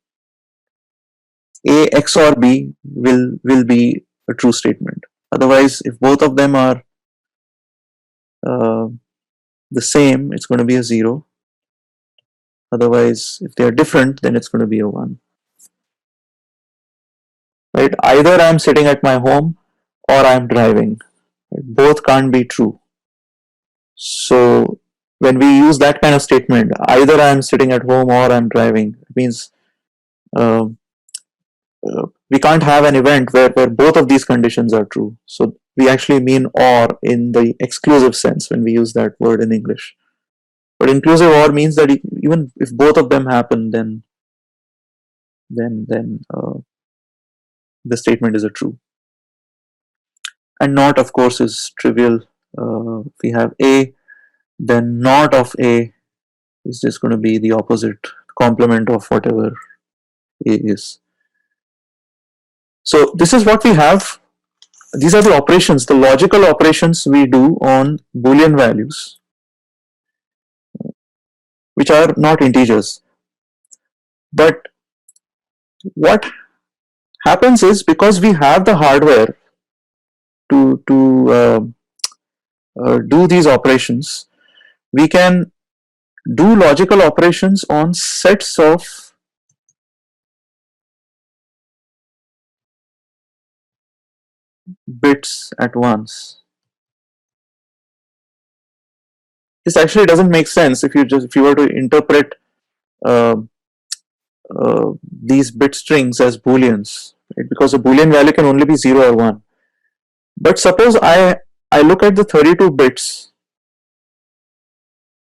A XOR B will be a true statement. Otherwise, if both of them are the same, it's going to be a 0. Otherwise, if they are different, then it's going to be a 1. Right? Either I'm sitting at my home or I'm driving. Right? Both can't be true. So when we use that kind of statement, either I'm sitting at home or I'm driving, it means uh, we can't have an event where both of these conditions are true. So we actually mean or in the exclusive sense when we use that word in English. But inclusive or means that even if both of them happen, then the statement is a true. And not, of course, is trivial. If we have A, then not of A is just going to be the opposite complement of whatever A is. So this is what we have. These are the operations, the logical operations we do on Boolean values, which are not integers. But what happens is, because we have the hardware to do these operations, we can do logical operations on sets of bits at once. This actually doesn't make sense if you were to interpret uh, these bit strings as booleans, right? Because a boolean value can only be 0 or 1. But suppose I look at the 32 bits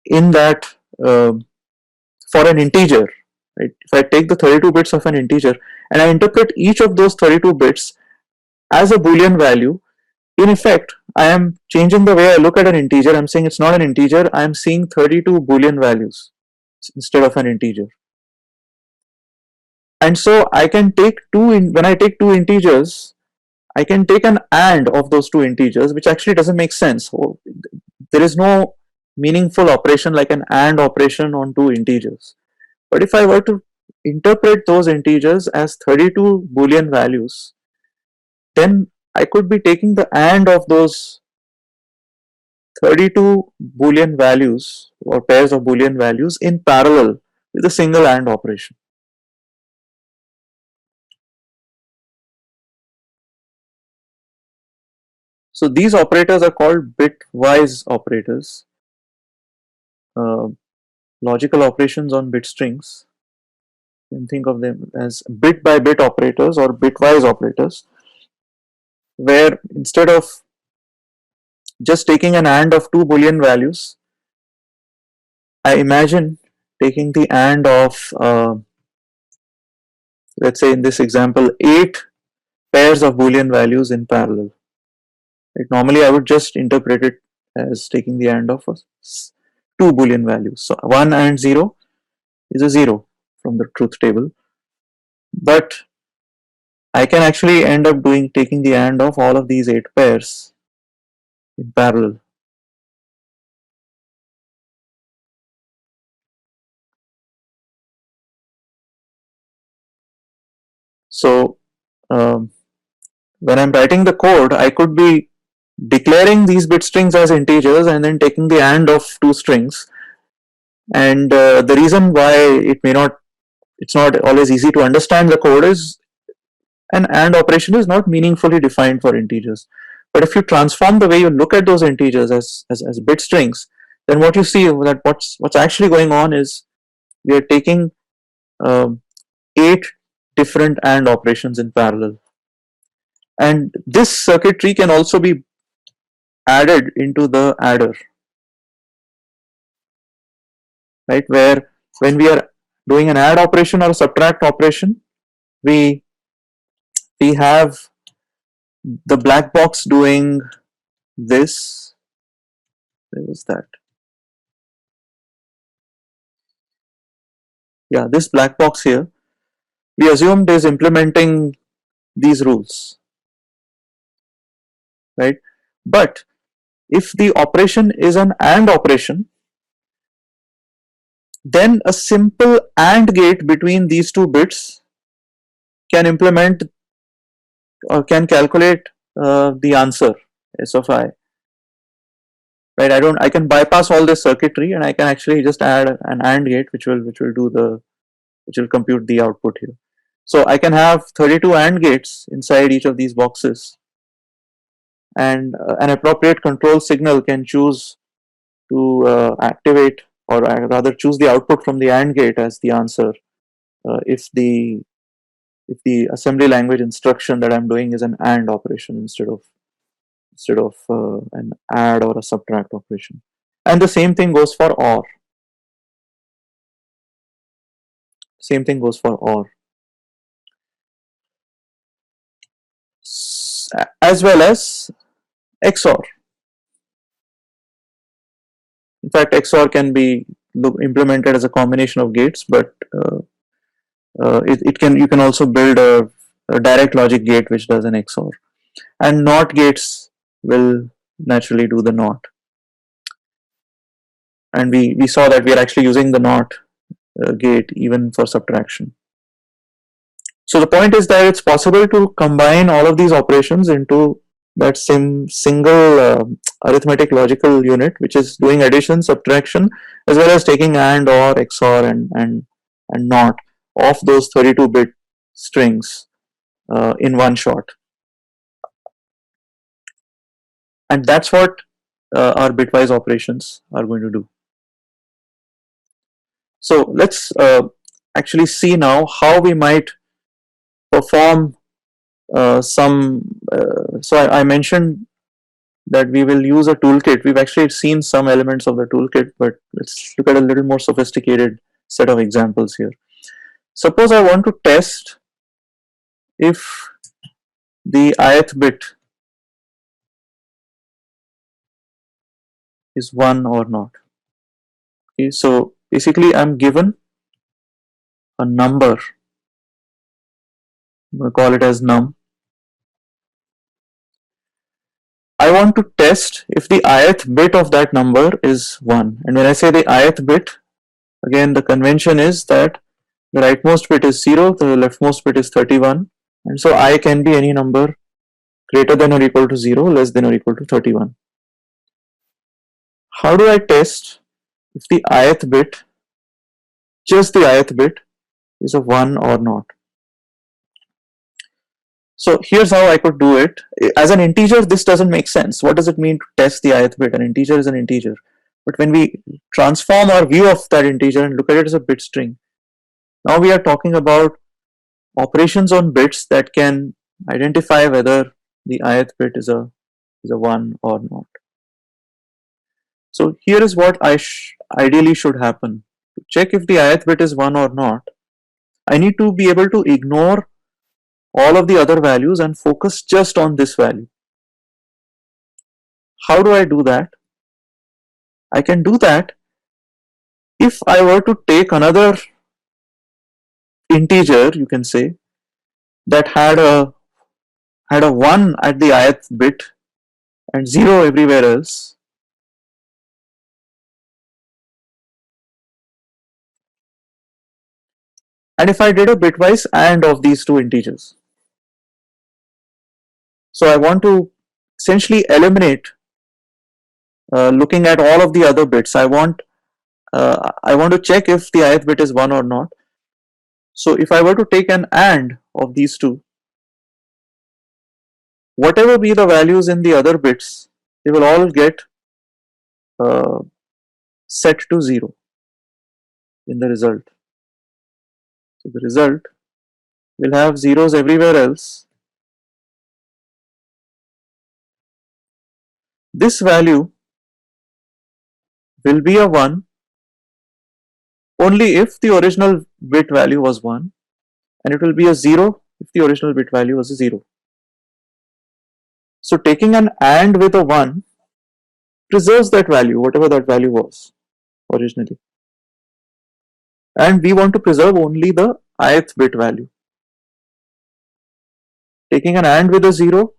in that for an integer, right? If I take the 32 bits of an integer and I interpret each of those 32 bits as a boolean value, in effect I am changing the way I look at an integer. I'm saying it's not an integer, I am seeing 32 boolean values instead of an integer. And so I can take when I take two integers, I can take an AND of those two integers, which actually doesn't make sense. There is no meaningful operation like an AND operation on two integers. But if I were to interpret those integers as 32 Boolean values, then I could be taking the AND of those 32 Boolean values or pairs of Boolean values in parallel with a single AND operation. So these operators are called bitwise operators, logical operations on bit strings. You can think of them as bit by bit operators or bitwise operators, where instead of just taking an AND of two Boolean values, I imagine taking the AND of, let's say in this example, 8 pairs of Boolean values in parallel. Like normally I would just interpret it as taking the AND of two Boolean values. So 1 and 0 is a 0 from the truth table. But I can actually end up taking the AND of all of these 8 pairs in parallel. So when I'm writing the code, I could be declaring these bit strings as integers and then taking the AND of two strings. And the reason why it's not always easy to understand the code is an AND operation is not meaningfully defined for integers. But if you transform the way you look at those integers as bit strings, then what you see that what's actually going on is we are taking 8 different AND operations in parallel. And this circuitry can also be added into the adder, right? Where when we are doing an add operation or a subtract operation, we have the black box doing this. Where was that? Yeah, this black box here, we assumed is implementing these rules, right? But if the operation is an AND operation, then a simple AND gate between these two bits can implement or can calculate the answer S of I. Right, I can bypass all this circuitry and I can actually just add an AND gate which will compute the output here. So I can have 32 AND gates inside each of these boxes, and an appropriate control signal can choose to activate, or rather choose the output from the AND gate as the answer if the assembly language instruction that I'm doing is an AND operation instead of an add or a subtract operation. And the same thing goes for OR. Same thing goes for OR. As well as XOR. In fact, XOR can be implemented as a combination of gates, but you can also build a direct logic gate which does an XOR. And NOT gates will naturally do the NOT. And we saw that we are actually using the NOT gate even for subtraction. So the point is that it's possible to combine all of these operations into that single arithmetic logical unit, which is doing addition, subtraction, as well as taking AND, OR, XOR, and NOT of those 32-bit strings in one shot. And that's what our bitwise operations are going to do. So let's actually see now how we might perform so I mentioned that we will use a toolkit. We've actually seen some elements of the toolkit, but let's look at a little more sophisticated set of examples here. Suppose I want to test if the ith bit is 1 or not. Okay, so basically I'm given a number. I'm going to call it as num. I want to test if the ith bit of that number is 1. And when I say the ith bit, again the convention is that the rightmost bit is 0, the leftmost bit is 31, and so I can be any number greater than or equal to 0, less than or equal to 31. How do I test if the ith bit, just the ith bit, is a 1 or not? So here's how I could do it. As an integer, this doesn't make sense. What does it mean to test the ith bit? An integer is an integer. But when we transform our view of that integer and look at it as a bit string, now we are talking about operations on bits that can identify whether the ith bit is a 1 or not. So here is what ideally should happen. To check if the ith bit is 1 or not, I need to be able to ignore all of the other values and focus just on this value. How do I do that? I can do that if I were to take another integer, you can say, that had a 1 at the ith bit and 0 everywhere else. And if I did a bitwise AND of these two integers. So I want to essentially eliminate looking at all of the other bits. I want to check if the ith bit is 1 or not. So if I were to take an AND of these two, whatever be the values in the other bits, they will all get set to 0 in the result. So the result will have zeros everywhere else. This value will be a 1 only if the original bit value was 1, and it will be a 0 if the original bit value was a 0. So taking an AND with a 1 preserves that value, whatever that value was originally. And we want to preserve only the ith bit value. Taking an AND with a 0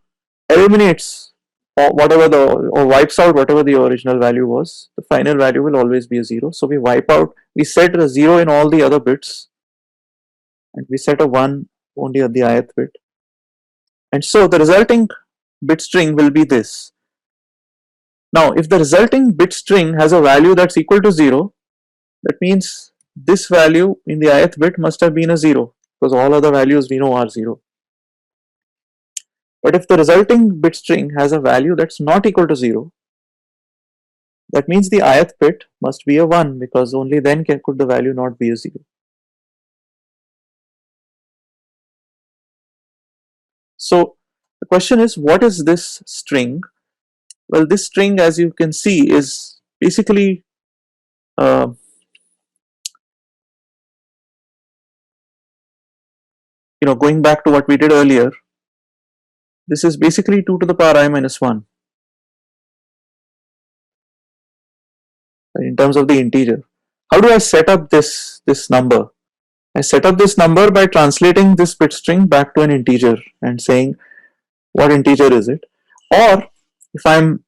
eliminates or wipes out whatever the original value was. The final value will always be a 0. So we wipe out, we set a 0 in all the other bits, and we set a 1 only at the ith bit. And so the resulting bit string will be this. Now, if the resulting bit string has a value that's equal to 0, that means this value in the ith bit must have been a 0, because all other values we know are 0. But if the resulting bit string has a value that's not equal to 0, that means the ith bit must be a 1, because only then could the value not be a 0. So the question is, what is this string? Well, this string, as you can see, is basically going back to what we did earlier. This is basically 2 to the power I minus 1 in terms of the integer. How do I set up this number? I set up this number by translating this bit string back to an integer and saying what integer is it. Or if I'm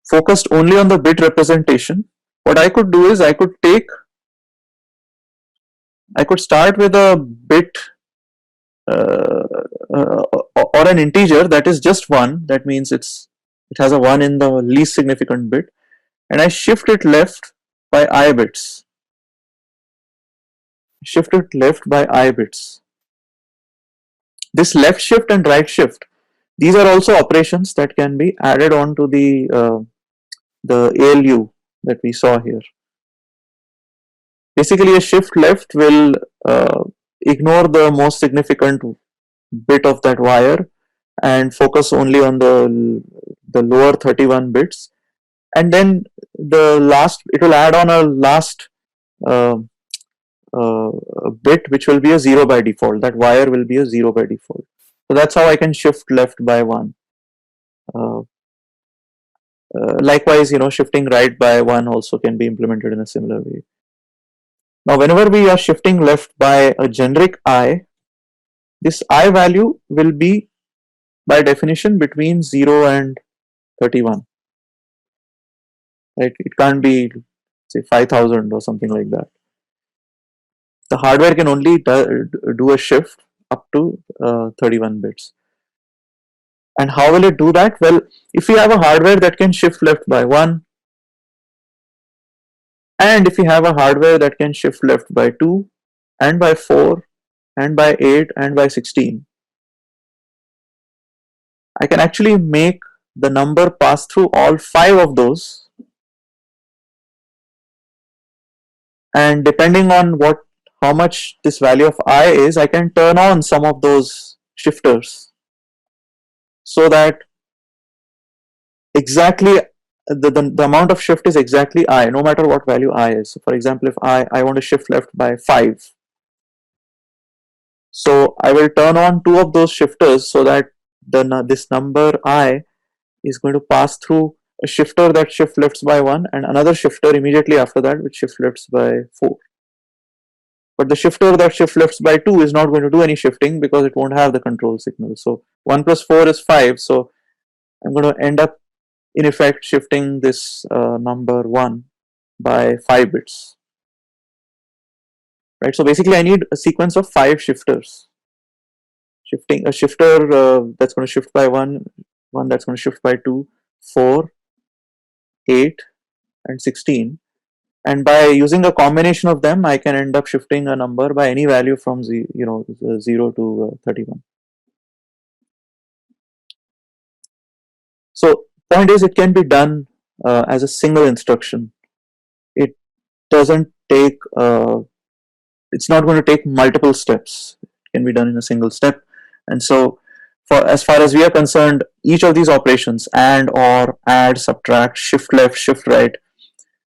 focused only on the bit representation, what I could do is I could start with a bit or an integer that is just 1, that means it has a 1 in the least significant bit, and I shift it left by I bits. Shift it left by I bits. This left shift and right shift, these are also operations that can be added on to the ALU that we saw here. Basically, a shift left will ignore the most significant bit of that wire and focus only on the lower 31 bits, and then it will add on a last bit which will be a 0 by default. That wire will be a 0 by default. So that's how I can shift left by 1. Likewise, shifting right by 1 also can be implemented in a similar way. Now, whenever we are shifting left by a generic I, this I value will be by definition between 0 and 31. Right? It can't be, say, 5000 or something like that. The hardware can only do a shift up to 31 bits. And how will it do that? Well, if we have a hardware that can shift left by 1, and if we have a hardware that can shift left by 2, and by 4, and by 8, and by 16, I can actually make the number pass through all 5 of those, and depending on how much this value of I is, I can turn on some of those shifters so that exactly the amount of shift is exactly I, no matter what value I is. So for example, if I want to shift left by 5, so I will turn on 2 of those shifters so that this number I is going to pass through a shifter that shift lefts by 1 and another shifter immediately after that which shift lefts by 4. But the shifter that shift lefts by 2 is not going to do any shifting because it won't have the control signal. So 1 plus 4 is 5. So I'm going to end up in effect shifting this number 1 by 5 bits. Right. So basically I need a sequence of 5 shifters. Shifting a shifter that's going to shift by 1 that's going to shift by 2, 4, 8 and 16. And by using a combination of them, I can end up shifting a number by any value from 0 to 31. So point is, it can be done as a single instruction. It doesn't take, it's not going to take multiple steps. It can be done in a single step. And so as far as we are concerned, each of these operations, AND, OR, add, subtract, shift left, shift right,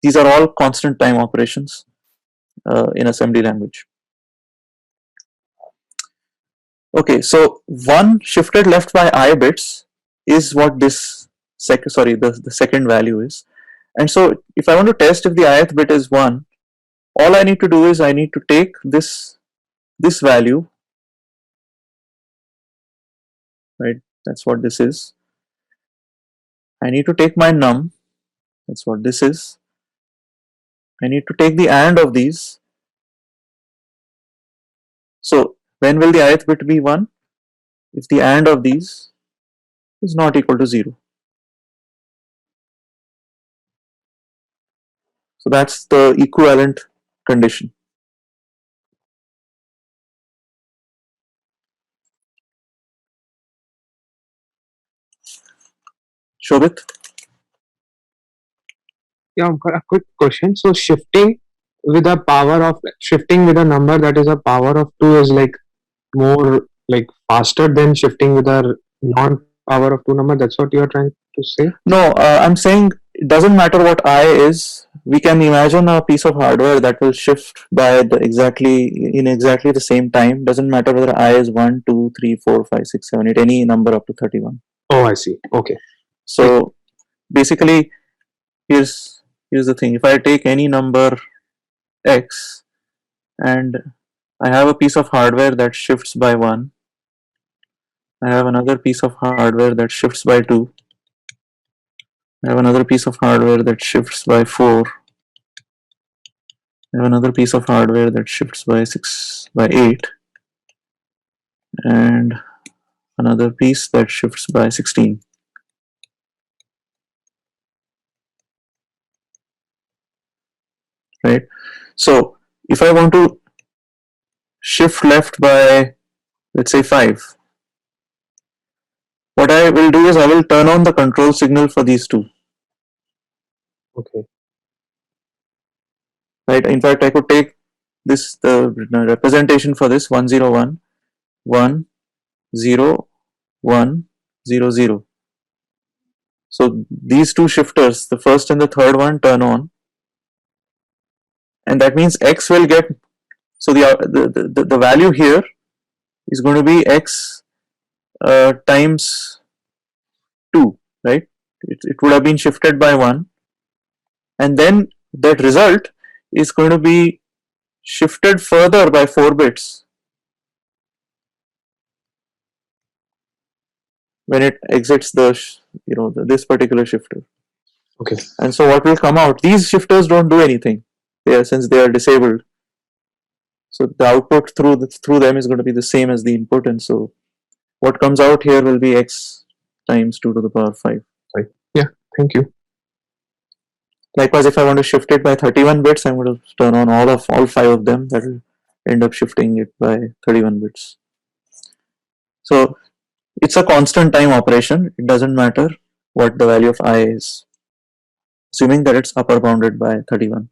these are all constant time operations in assembly language. Okay, so 1 shifted left by I bits is what this the second value is. And so if I want to test if the ith bit is 1, all I need to do is I need to take this value, right? That's what this is. I need to take my num, that's what this is. I need to take the AND of these. So when will the ith bit be 1? If the AND of these is not equal to 0. So that's the equivalent condition. Shobit?
Yeah, a quick question. So shifting with a number that is a power of 2 is like more like faster than shifting with a non power of 2 number. That's what you are trying to say?
No, I'm saying it doesn't matter what I is. We can imagine a piece of hardware that will shift by the exactly the same time. Doesn't matter whether I is 1, 2, 3, 4, 5, 6, 7, 8, any number up to 31.
Oh, I see. Okay.
So basically, here's the thing. If I take any number x and I have a piece of hardware that shifts by 1, I have another piece of hardware that shifts by 2, I have another piece of hardware that shifts by 4, I have another piece of hardware that shifts by 8, and another piece that shifts by 16. Right? So if I want to shift left by, let's say, 5, what I will do is I will turn on the control signal for these two.
Okay.
Right? In fact, I could take this, the representation for this 101, 1, 0, 1, 0, 0. So these two shifters, the first and the third one, turn on, and that means x will get, so the value here is going to be x times 2, right? It would have been shifted by 1, and then that result is going to be shifted further by 4 bits when it exits the this particular shifter.
Okay.
And so what will come out, these shifters don't do anything since they are disabled, so the output through them is going to be the same as the input, and so what comes out here will be x times 2 to the power 5.
Right. Yeah, thank you.
Likewise, if I want to shift it by 31 bits, I'm going to turn on all 5 of them. That will end up shifting it by 31 bits. So it's a constant time operation. It doesn't matter what the value of I is, assuming that it's upper bounded by 31.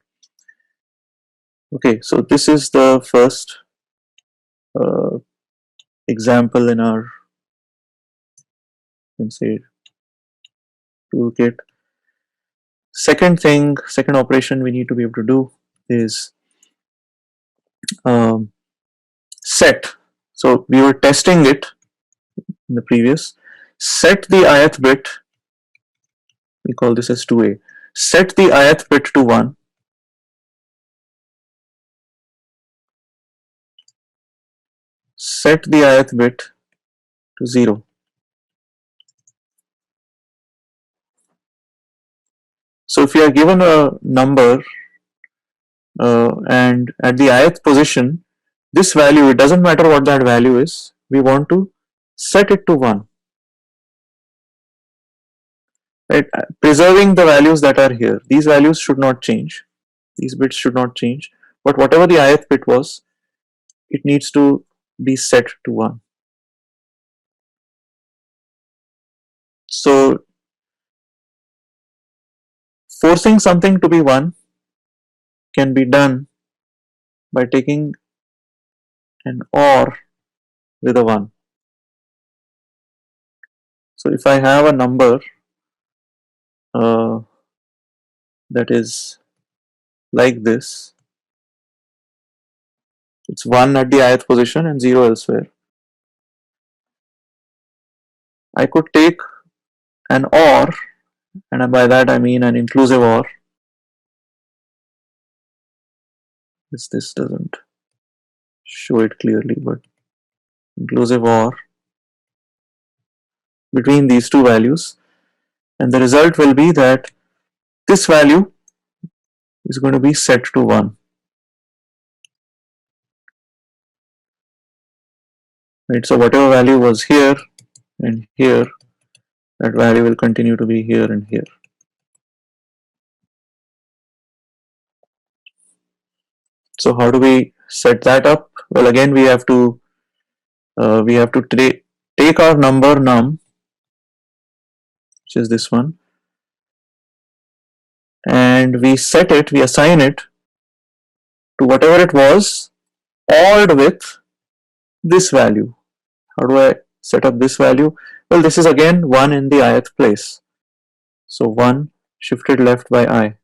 Okay, so this is the first example in our, you can say, toolkit. Second operation we need to be able to do is set. So we were testing it in the previous. Set the ith bit, we call this as 2a. Set the ith bit to 1. Set the ith bit to 0. So if you are given a number and at the ith position, this value, it doesn't matter what that value is, we want to set it to 1. Right? Preserving the values that are here. These values should not change. These bits should not change. But whatever the ith bit was, it needs to be set to 1. So forcing something to be 1 can be done by taking an OR with a 1. So if I have a number that is like this, it's 1 at the ith position and 0 elsewhere. I could take an OR, and by that I mean an inclusive OR. This doesn't show it clearly, but inclusive OR between these two values, and the result will be that this value is going to be set to 1. Right, so whatever value was here and here, that value will continue to be here and here. So how do we set that up? Well, again we have to take our number num, which is this one, and we assign it to whatever it was ORed with this value. How do I set up this value? Well, this is again 1 in the ith place. So 1 shifted left by I.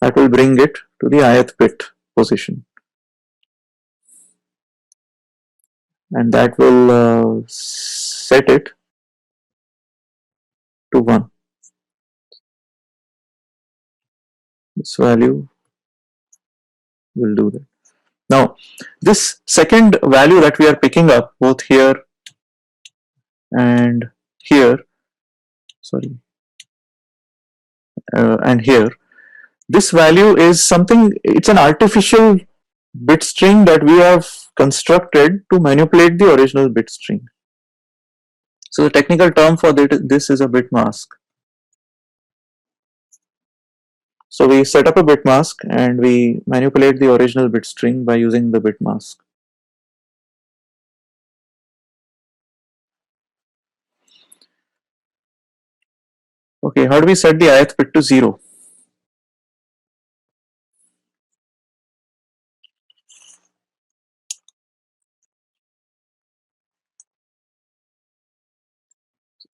That will bring it to the ith bit position. And that will set it to 1. This value will do that. Now, this second value that we are picking up both here and here, and here, this value is something, it's an artificial bit string that we have constructed to manipulate the original bit string. So the technical term for this is a bit mask. So we set up a bit mask and we manipulate the original bit string by using the bit mask. Okay, how do we set the ith bit to 0?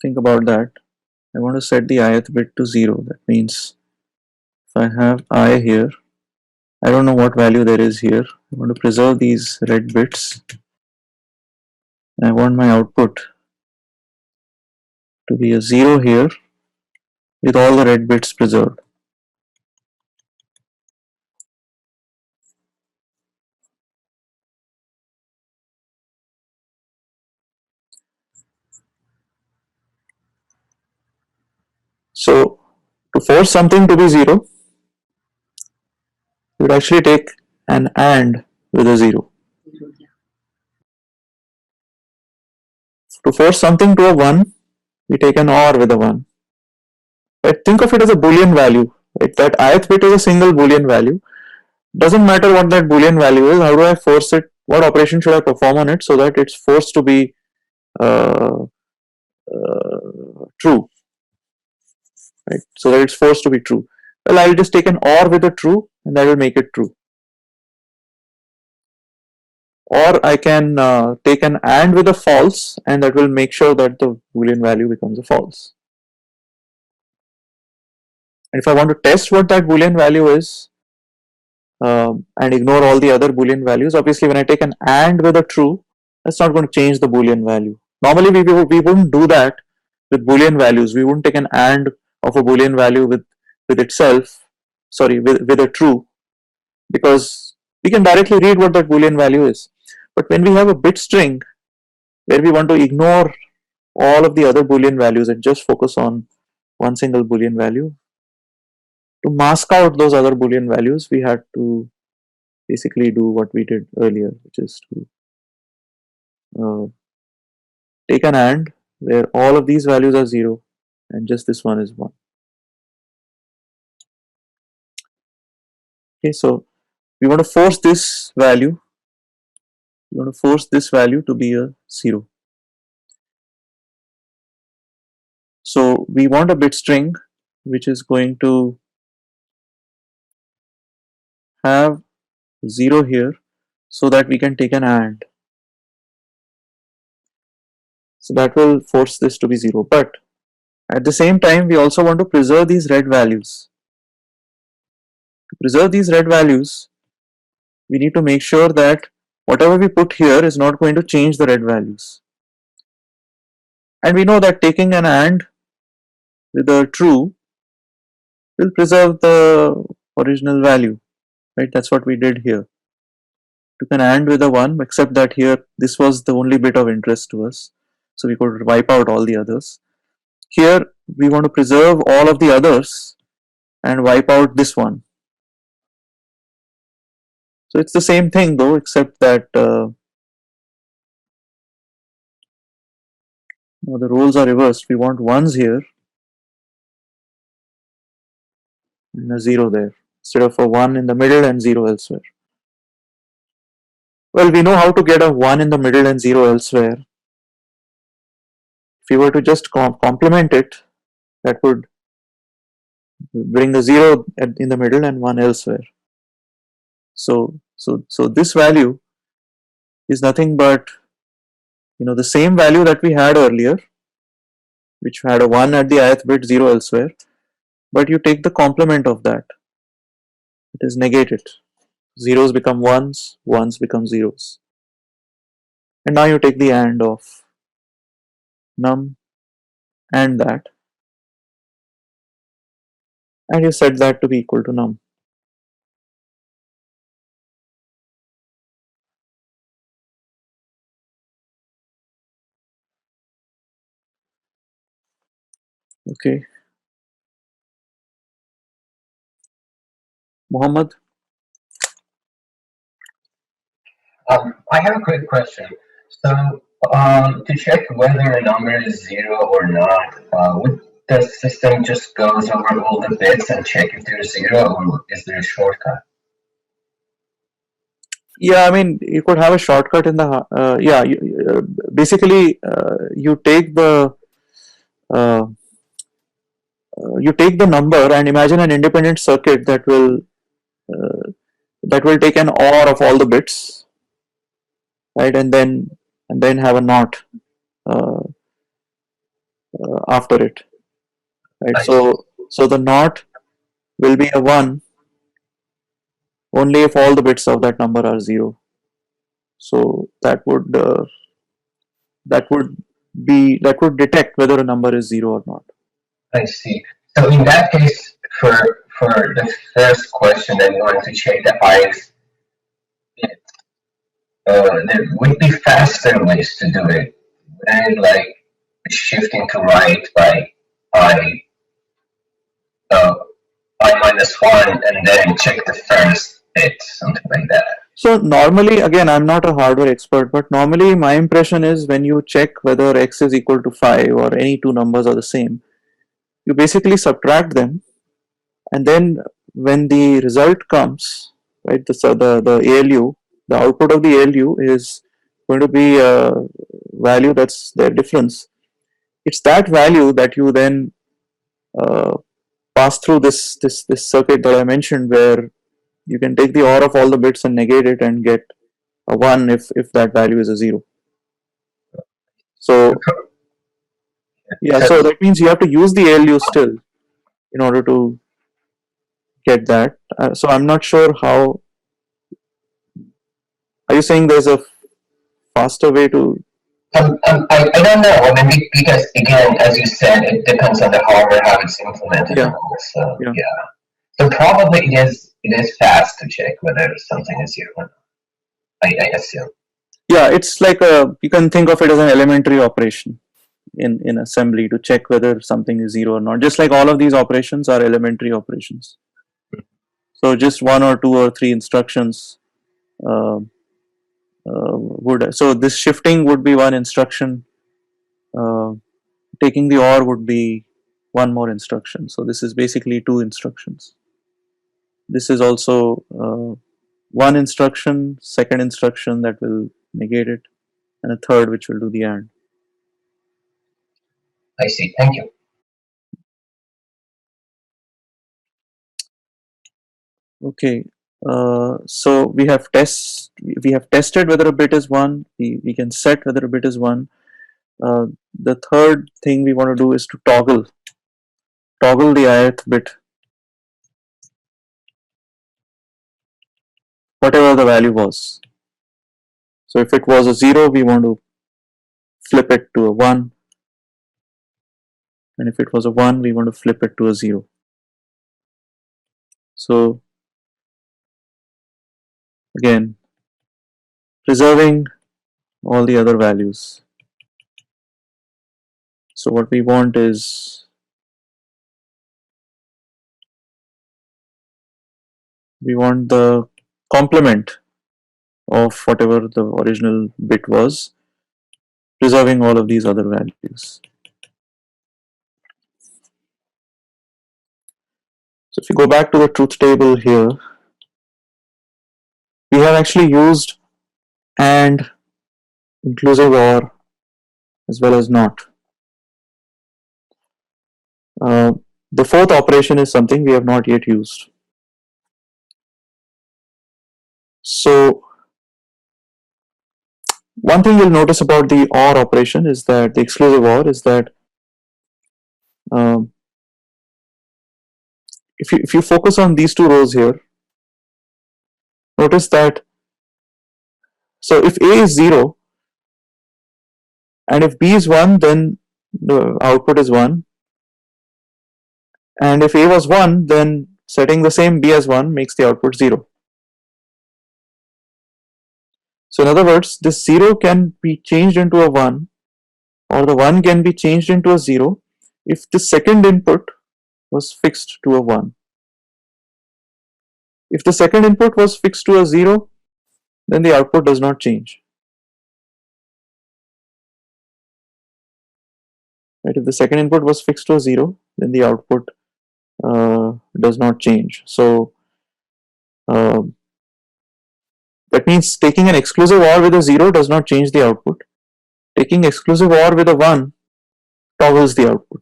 Think about that. I want to set the ith bit to 0. That means if I have I here, I don't know what value there is here. I want to preserve these red bits. I want my output to be a 0 here with all the red bits preserved. So to force something to be 0, we would actually take an AND with a 0. To force something to a 1, we take an OR with a 1. But think of it as a Boolean value. Right? That ith bit is a single Boolean value. Doesn't matter what that Boolean value is, how do I force it? What operation should I perform on it so that it's forced to be true? Right? So that it's forced to be true. Well, I'll just take an OR with a true and that will make it true. Or I can take an AND with a false and that will make sure that the Boolean value becomes a false. And if I want to test what that Boolean value is and ignore all the other Boolean values, obviously when I take an AND with a true, that's not going to change the Boolean value. Normally we wouldn't do that with Boolean values. We wouldn't take an AND of a Boolean value with itself, sorry, with a true, because we can directly read what that Boolean value is. But when we have a bit string where we want to ignore all of the other Boolean values and just focus on one single Boolean value, to mask out those other Boolean values, we had to basically do what we did earlier, which is to take an AND where all of these values are 0 and just this one is 1. Okay, so we want to force this value. We want to force this value to be a 0. So we want a bit string which is going to have 0 here so that we can take an AND. So that will force this to be 0. But at the same time, we also want to preserve these red values. To preserve these red values, we need to make sure that whatever we put here is not going to change the red values. And we know that taking an AND with a true will preserve the original value, right? That's what we did here. Took an AND with a 1, except that here this was the only bit of interest to us, so we could wipe out all the others. here we want to preserve all of the others and wipe out this one. So it's the same thing though, except that the roles are reversed. We want ones here and a 0 there instead of a 1 in the middle and 0 elsewhere. Well, we know how to get a 1 in the middle and 0 elsewhere. If we were to just complement it, that would bring a 0 in the middle and 1 elsewhere. So this value is nothing but the same value that we had earlier, which had a 1 at the ith bit, 0 elsewhere, but you take the complement of that. It is negated. Zeros become ones, ones become zeros. And now you take the AND of num and that, and you set that to be equal to num. Okay, Muhammad.
I have a quick question. So, to check whether a number is zero or not, would the system just goes over all the bits and check if there's zero, or is there a shortcut?
Yeah, I mean, you could have a shortcut in the basically you take uh, the number and imagine an independent circuit that will take an OR of all the bits, right, and then have a NOT uh, after it, right. So the NOT will be a 1 only if all the bits of that number are 0. So that would detect whether a number is 0 or not.
I see. So in that case, for the first question that you want to check the ith bit, there would be faster ways to do it. Wouldn't it like shifting to right by I uh, I minus one and then check the first bit, something like that.
So normally, again, I'm not a hardware expert, but normally my impression is when you check whether x is equal to 5 or any two numbers are the same, you basically subtract them, and then when the result comes, right, the ALU, the output of the ALU is going to be a value that's their difference. It's that value that you then uh, pass through this circuit that I mentioned, where you can take the OR of all the bits and negate it and get a 1 if that value is a 0. So yeah, so that means you have to use the ALU still in order to get that. So I'm not sure how. Are you saying there's a faster way to?
I don't know. I mean, because again, as you said, it depends on the hardware how it's implemented.
Yeah.
So yeah. So probably it is fast to check whether something is zero or not. I assume.
Yeah, it's like you can think of it as an elementary operation in assembly to check whether something is 0 or not. Just like all of these operations are elementary operations. So just one or two or three instructions uh, so this shifting would be one instruction. Taking the OR would be one more instruction. So this is basically two instructions. This is also one instruction, second instruction that will negate it, and a third which will do the AND.
I see. Thank you.
Okay. So we have tested whether a bit is 1. We can set whether a bit is 1. The third thing we want to do is to toggle the ith bit, whatever the value was. So if it was a 0, we want to flip it to a 1, and if it was a 1, we want to flip it to a 0. So again, preserving all the other values. So what we want is we want the complement of whatever the original bit was, preserving all of these other values. So if you go back to the truth table here, we have actually used and, inclusive or, as well as not. The fourth operation is something we have not yet used. So one thing you'll notice about the OR operation is that the exclusive OR is that if you focus on these two rows here, notice that so if A is 0 and if B is 1, then the output is 1, and if A was 1, then setting the same B as 1 makes the output 0. So in other words, this 0 can be changed into a 1, or the 1 can be changed into a 0 if the second input was fixed to a 1. If the second input was fixed to a 0, then the output does not change. Right? If the second input was fixed to a 0, then the output does not change. So that means taking an exclusive OR with a 0 does not change the output. Taking exclusive OR with a 1 toggles the output.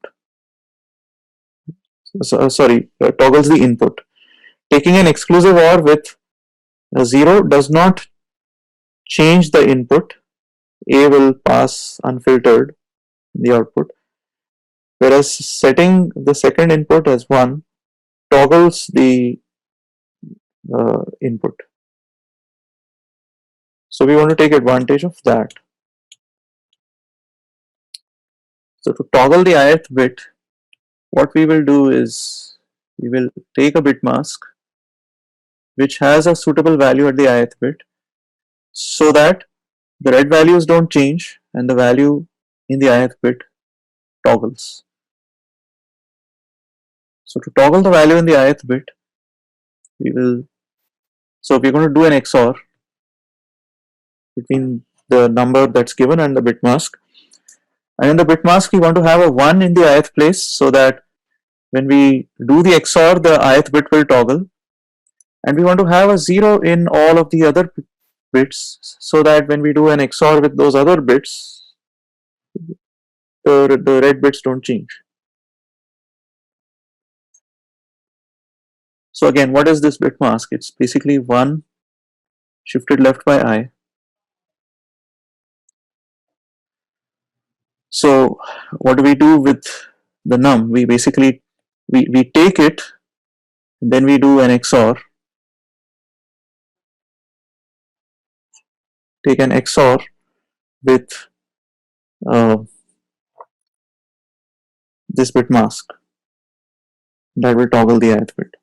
Toggles the input. Taking an exclusive OR with a 0 does not change the input. A will pass unfiltered in the output, whereas setting the second input as 1 toggles the input. So we want to take advantage of that. So to toggle the ith bit, what we will do is we will take a bit mask which has a suitable value at the ith bit, so that the red values don't change and the value in the ith bit toggles. So to toggle the value in the ith bit, we're going to do an XOR between the number that's given and the bit mask. And in the bit mask, we want to have a 1 in the ith place, so that when we do the XOR, the ith bit will toggle. And we want to have a 0 in all of the other bits, so that when we do an XOR with those other bits, the red bits don't change. So again, what is this bit mask? It's basically 1 shifted left by I. So what do we do with the num? We basically we take it, then we do an XOR. Take an XOR with this bit mask. That will toggle the ith bit.